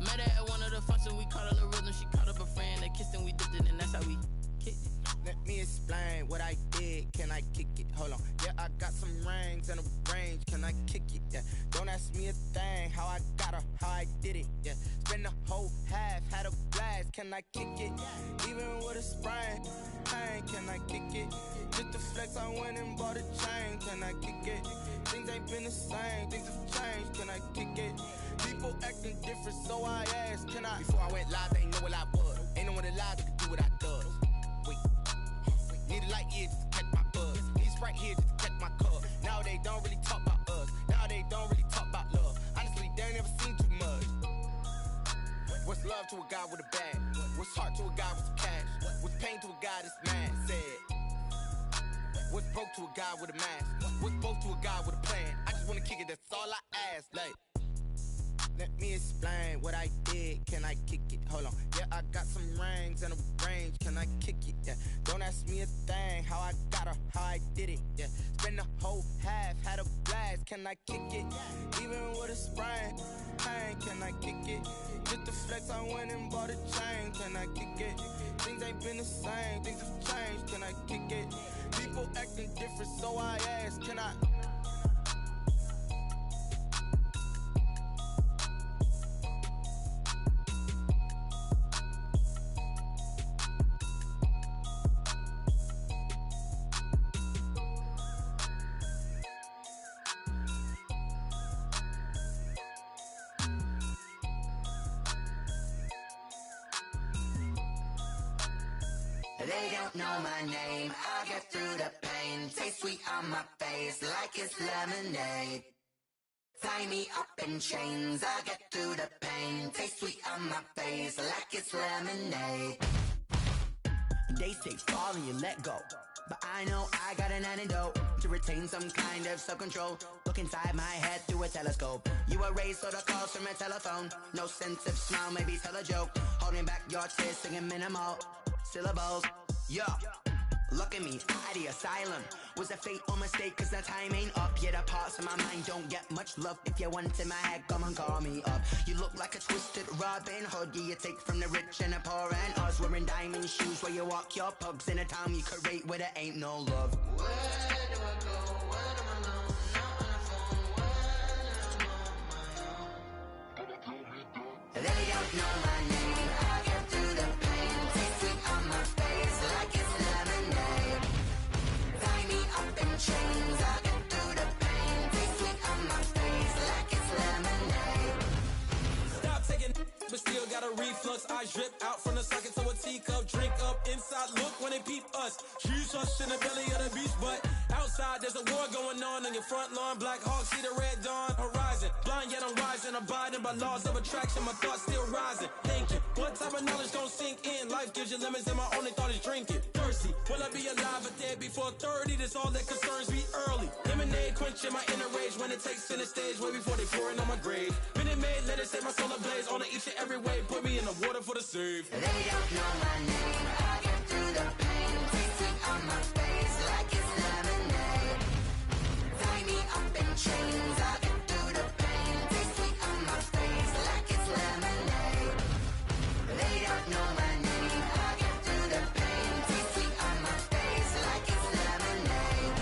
Met her at one of the functions, we caught a little rhythm, she caught up a friend, they kissed and we dipped it, and that's how we kicked it. Let me explain what I did. Can I kick it? Hold on. Yeah, I got some rings and a range. Can I kick it? Yeah. Don't ask me a thing. How I got her, how I did it. Yeah. Spend the whole half, had a blast. Can I kick it? Even with a sprain. Pain, can I kick it? Just the flex, I went and bought a chain. Can I kick it? Things ain't been the same. Things have changed. Can I kick it? People acting different, so I asked. Can I? Before I went live, they ain't know what I was. Ain't no one alive that could do what I does. Wait. Need a light here just to catch my buzz. Need Sprite here just to catch my cup. Now they don't really talk about us. Now they don't really talk about love. Honestly, they ain't never seen too much. What's love to a guy with a bag? What's heart to a guy with some cash? What's pain to a guy that's mad? Said. What's broke to a guy with a mask? What's both to a guy with a plan? I just wanna kick it, that's all I ask. Like, let me explain what I did. Can I kick it? Hold on. Yeah, I got some rings and a range. Can I kick it? Yeah. Don't ask me a thing. How I got her, how I did it. Yeah. Spend the whole half, had a blast. Can I kick it? Even with a sprain. Pain, can I kick it? Just the flex, I went and bought a chain. Can I kick it? Things ain't been the same. Things have changed. Can I kick it? People acting different, so I ask. Can I? They don't know my name, I get through the pain. Taste sweet on my face like it's lemonade. Tie me up in chains, I get through the pain. Taste sweet on my face like it's lemonade. They say fall and you let go, but I know I got an antidote to retain some kind of self-control. Look inside my head through a telescope. You erase all the calls from a telephone. No sense of smile, maybe tell a joke. Holding back your tears, singing minimal syllables. Yo, look at me, out the asylum. Was a fate or mistake, cause the time ain't up. Yeah, the parts of my mind don't get much love. If you want in my head, come and call me up. You look like a twisted Robin Hood. Yeah, you take from the rich and the poor and us. Wearing diamond shoes where you walk your pugs in a town you create where there ain't no love. Where do I go? When I'm alone? Not on the phone. When I'm on my own. They don't know my name. I get through the pain. Taste sweet on my face like it's lemonade. Tie me up in chains. I get through the pain. Taste sweet on my face like it's lemonade. Stop taking, but still got a reflux. I drip out from the socket to a teacup. Drink up inside. Look when they peep us. Shoes us in the belly of the beast, but outside there's a war going on your front lawn. Black Hawk, see the red dawn horizon. Blind yet I'm rising, abiding by laws of attraction. My thoughts still rising. Thinking, what type of knowledge gon' sink in? Life gives you lemons, and my only thought is drinking. Thirsty, will I be alive or dead before 30? That's all that concerns me early. Lemonade quenching my inner rage when it takes center stage, way before they pouring on my grave. Minute Maid, let it set my soul ablaze on each and every way. Put me in the water for the save. They don't know my name. I get through the pain. Taste sweet on my face like it's lemonade. Tie me up in chains. I get through the pain. Taste sweet on my face like it's lemonade. They don't know my name. I get through the pain. Taste sweet on my face like it's lemonade.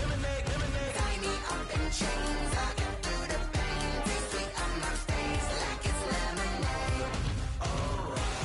Tie me up in chains. I get through the pain. Taste sweet on my face like it's lemonade. Oh.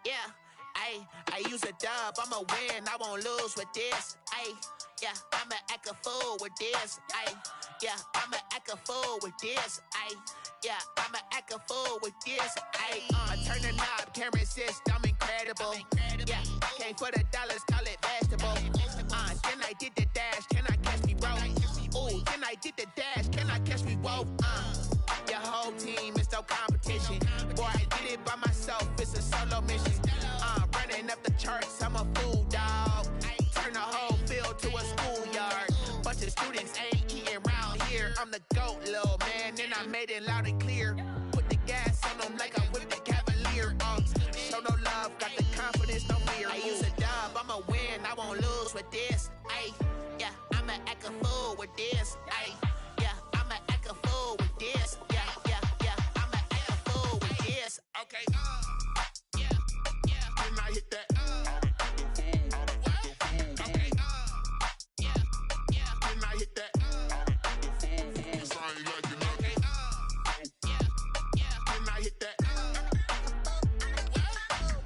Yeah, I use a dub, I'ma win, I won't lose with this. Yeah, I'ma act a fool with this. Yeah, I'ma act a fool with this. Yeah, I'ma act a fool with this. Turn the knob, camera assist, I'm incredible. Yeah, came for the dollars, call it vegetable. Then I did the dash, can I catch me, bro? Ooh, then I did the dash, can I catch me, whoa? Your whole team is no competition. Boy, I did it by myself, it's a solo mission. Running up the charts, I'm a fool, dog. Turn the whole field to a schoolyard. Bunch of students ain't eating round here. I'm the GOAT, little man, and I made it loud and clear. Put the gas on them like I whipped the Cavalier. Show no love, got the confidence, no fear. I use a dub, I'ma win, I won't lose with this. Yeah, I'ma act a fool with this. Yeah, I'ma act a fool with this. Yeah, I'ma act a fool with this. Okay. Can I hit that? Okay. Can I hit that? Sound like you know. Okay. Can I hit that?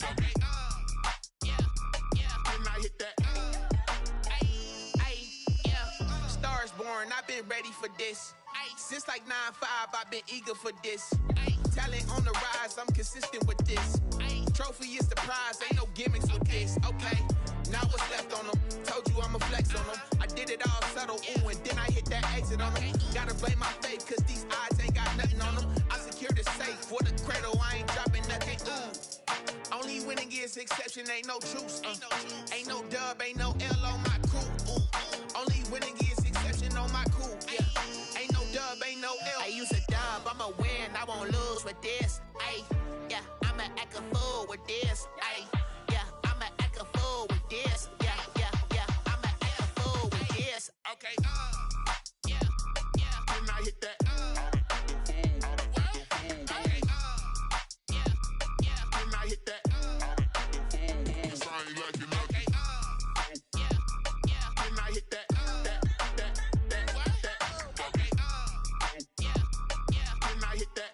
Okay. Can I hit that? Yeah. Stars born, I've been ready for this. Since like 9-5, I've been eager for this. Talent on the rise, I'm consistent with this. Trophy is the prize, ain't no gimmicks with this. Okay, now what's left on them? Told you I'ma flex on them. I did it all subtle, ooh, and then I hit that exit on them. Gotta blame my faith, cause these odds ain't got nothing on them. I secured the safe for the cradle, I ain't dropping nothing, ooh. Only winning is exception, ain't no truce. Ain't no dub, ain't no L on my crew, ooh. Only winning is exception on my crew, yeah. Ain't no dub, ain't no L. I use a dub, I'ma win, I won't lose with this. Yeah, I'ma act a fool with this. Yeah, I'ma act a fool with this. Yeah, I'ma act a fool with this. Okay. Can I hit that? Okay. Can I hit that? Sound like you know. Okay. Can I hit that? Okay. Can I hit that?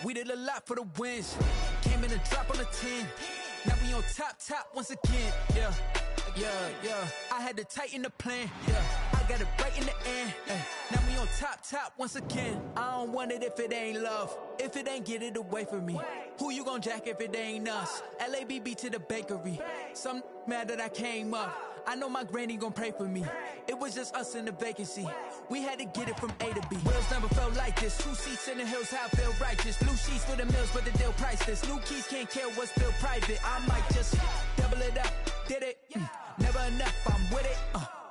We did a lot for the wins. Came in a drop on the 10. Now we on top once again. Yeah. I had to tighten the plan. Yeah, I got it right in the end. Now we on top once again. I don't want it if it ain't love. If it ain't, get it away from me. Who you gon' jack if it ain't us? LABB to the bakery. Some mad that I came up. I know my granny gon' pray for me. It was just us in the vacancy. We had to get it from A to B. Wheels never felt like this. 2 seats in the hills, how I feel righteous. Blue sheets for the mills, but the deal priceless. New keys can't care what's still private. I might just double it up. Did it? Never enough, I'm with it.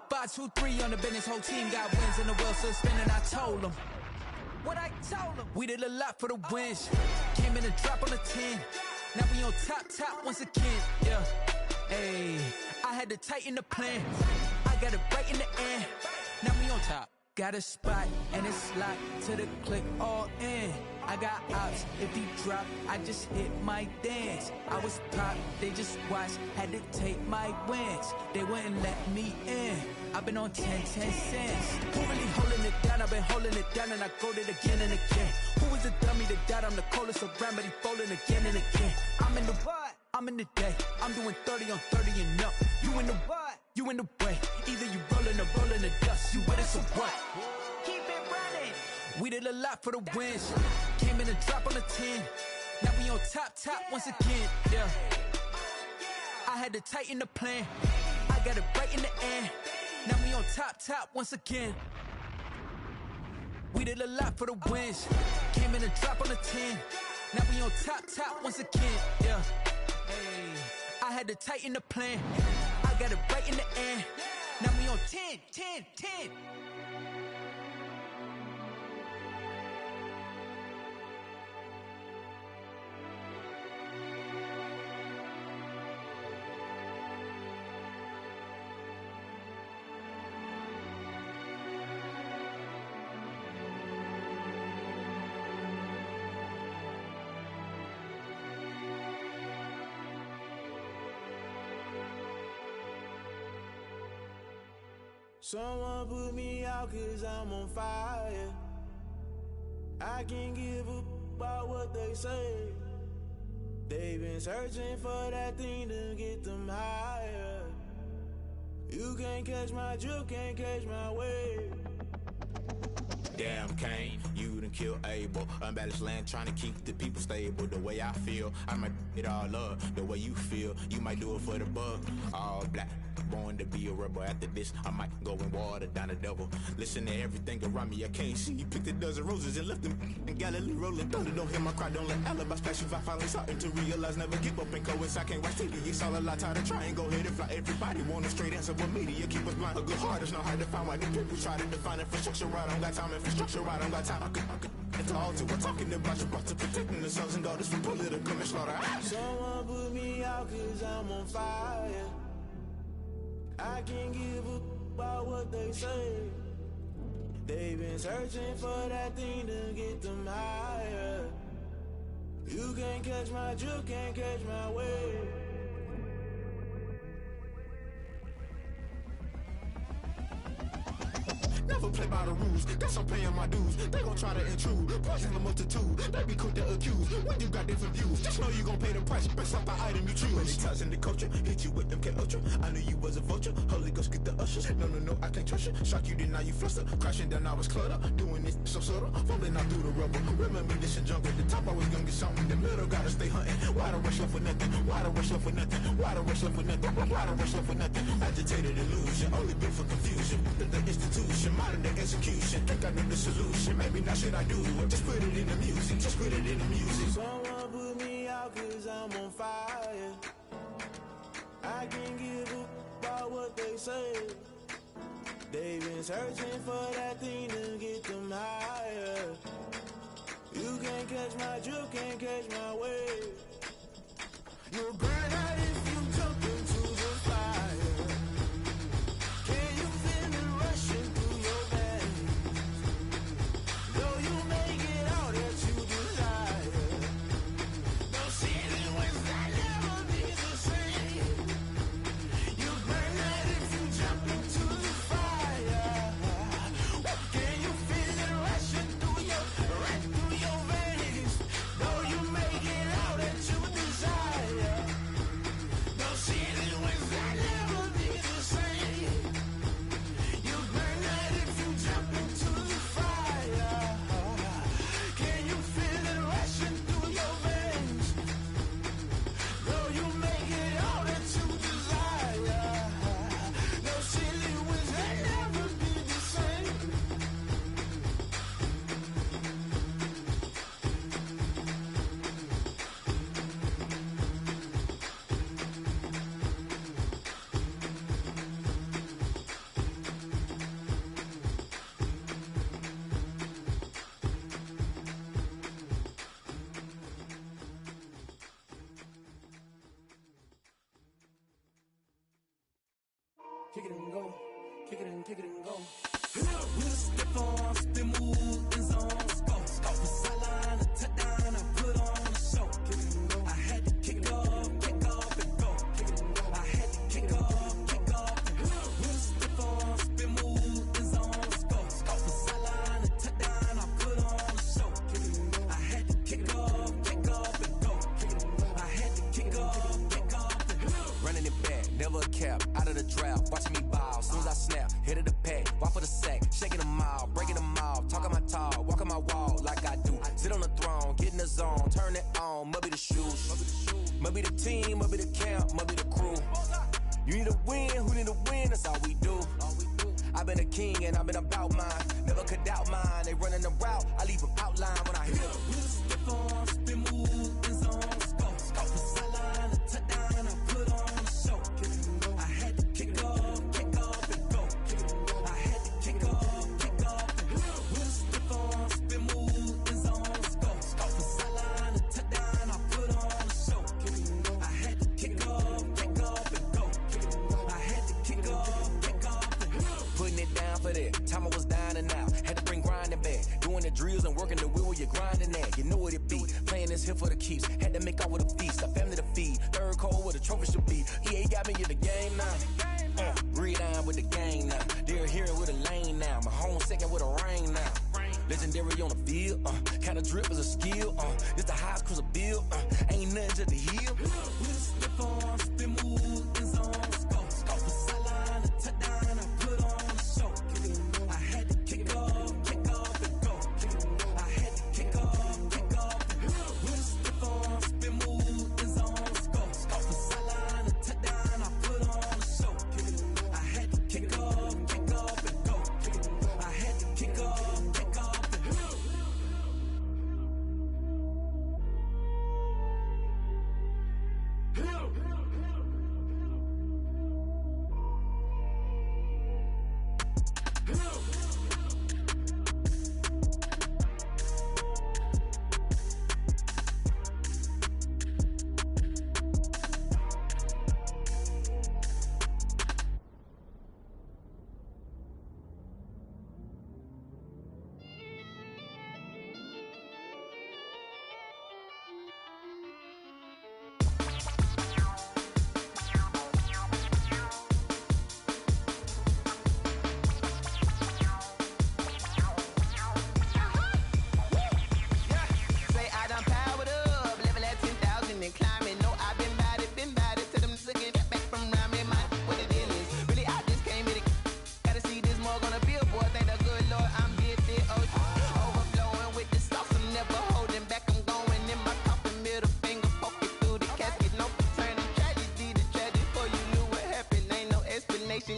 5, 2, 3 on the business. Whole team got wins and the wheels still spinning. I told them what I told them. We did a lot for the wins. Came in a drop on the 10. Now we on top once again. Yeah. Hey, I had to tighten the plan. I got it right in the end. Now we on top. Got a spot and it's locked to the click all in. I got ops, if he drop, I just hit my dance. I was pop, they just watched, had to take my wins. They wouldn't let me in. I've been on 10 cents. Who really holding it down? I've been holding it down and I go it again and again. Who was the dummy that died? I'm the coldest around, but he folding again and again. I'm in the what? I'm in the day. I'm doing 30 on 30 and up. You in the what? You in the way. Either you rolling or rolling the dust. You with us or what? Keep it running. We did a lot for the wins. Came in a drop on the 10. Now we on top once again. Yeah. I had to tighten the plan. I got it right in the end. Now we on top once again. We did a lot for the wins. Came in a drop on the 10. Now we on top once again. Yeah. Hey, to tighten the plan. I got it right in the end. Now we on 10, 10, 10. Someone put me out 'cause I'm on fire. I can't give up about what they say. They've been searching for that thing to get them higher. You can't catch my drift, can't catch my wave. Damn Kane, you done killed Abel. Unbalanced land trying to keep the people stable. The way I feel, I might it all up. The way you feel, you might do it for the buck. All black, born to be a rebel. After this, I might go and water down the devil. Listen to everything around me, I can't see. Picked a dozen roses and left them in Galilee rolling thunder. Don't hear my cry, don't let alibi splash. If I finally starting to realize, never give up and coincide. Can't watch TV, it's all a lot. Tired of trying, go ahead and fly. Everybody want a straight answer, but media keep us blind. A good heart is not hard to find. Why the people try to define infrastructure right? I don't got time, infrastructure right, I don't got time. I could talk to. We're talking about you, about to protecting the sons and daughters from political and slaughter. Someone put me out 'cause I'm on fire. I can't give up about what they say. They've been searching for that thing to get them higher. You can't catch my drift, can't catch my wave. Never play by the rules, guess I'm paying my dues. They gon' try to intrude, poison the multitude. They be quick to accuse, when you got different views. Just know you gon' pay the price, based off the item you choose. Many times in the culture, hit you with MK Ultra. I knew you was a vulture, Holy Ghost get the ushers. No, I can't trust you. Shock you, then now you fluster. Crashing down, I was cluttered. Doing this so subtle, falling out through the rubble. Remember this and junk at the top, I was gonna get something. In the middle, gotta stay hunting. Why the rush left for nothing? Why the rush left for nothing? Why the rush left for nothing? Why the rush left for nothing? Agitated illusion, only built for confusion. The institution, modern day execution. Think I know the solution. Maybe not should I do it? Just put it in the music. Just put it in the music. Someone put me out 'cause I'm on fire. I can't give up about what they say. They've been searching for that thing to get them higher. You can't catch my drift, can't catch my wave. You'll burn out if you jump into the fire. Can you feel it rushing through your veins? Though you make it all that you desire. Those feelings will never be the same. You burn out if you jump into the fire. Can you feel it rushing through your veins? Though you make it all that you desire. Those feelings will never be the same. You burn out if you jump into the fire. Can you feel it rushing through your veins? Though you make it all that you desire. Those feelings will never be the same. Kick it and go, kick it and go. We'll step on, spin, move, in zone, go. From sideline to touchdown, I put on a show. Kick it and go. I had to kick off and go. Kick it and go. I had to kick off and go. We'll step on, spin, move, in zone, go. From sideline to touchdown, I put on a show. Kick it and go. I had to kick off and go. Kick it and go. I had to kick off and go. Running it back, never a cap, out of the drought, watching me ball. Soon as I snap, hit of the pack, walk for the sack, shaking them all, breaking them all, talking my talk, walking my wall like I do. Sit on the throne, get in the zone, turn it on, must be the shoes, must be the team, must be the camp, must be the crew. You need a win, who need a win, that's all we do. I've been a king and I've been about mine, never could doubt mine. They running the route, I leave them outline when I hit them. We'll step on, spin, move, in zone, go. From sideline to touchdown, I put on the drills and working the wheel where you're grinding at. You know what it be. Playing this here for the keeps. Had to make off with a feast. A family to feed. Third cold where the trophy should be. EA got me in the game now. Breathe down with the gang now. They're here with a lane now. My home second with a rain now. Legendary on the field. Kinda drip is a skill. It's the highest cruiser bill. Ain't nothing to the hill. We just slip on, spin move, in zone, scope. Scope the sideline, a touchdown, I put on a show. I had to kick off and go. I had to kick off and go. We just slip on, spin move, in zone, scope. Scope the sideline, a touchdown, I put on a show. I had to kick off and go. I had to kick off and go.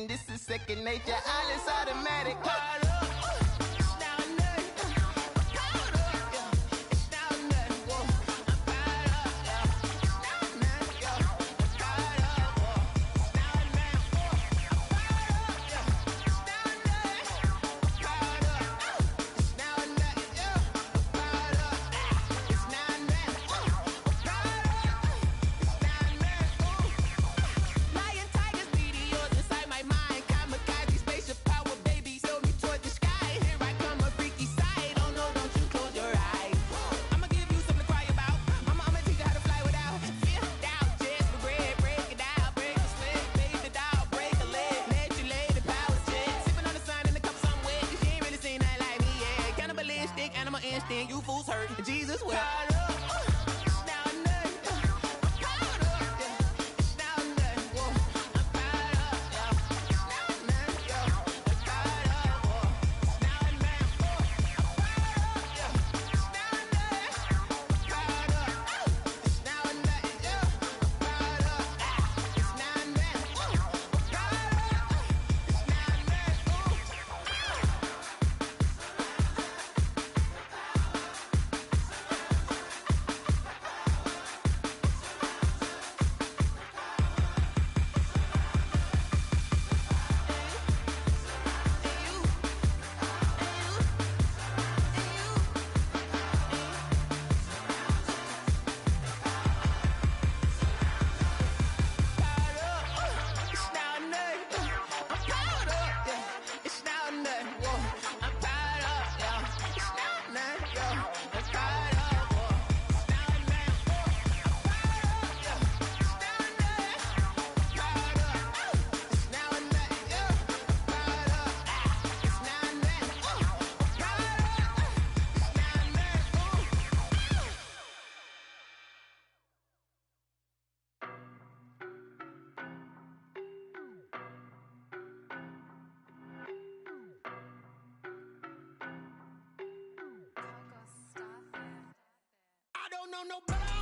This is second nature, all is automatic. You fools hurt. Jesus will. I don't know nobody.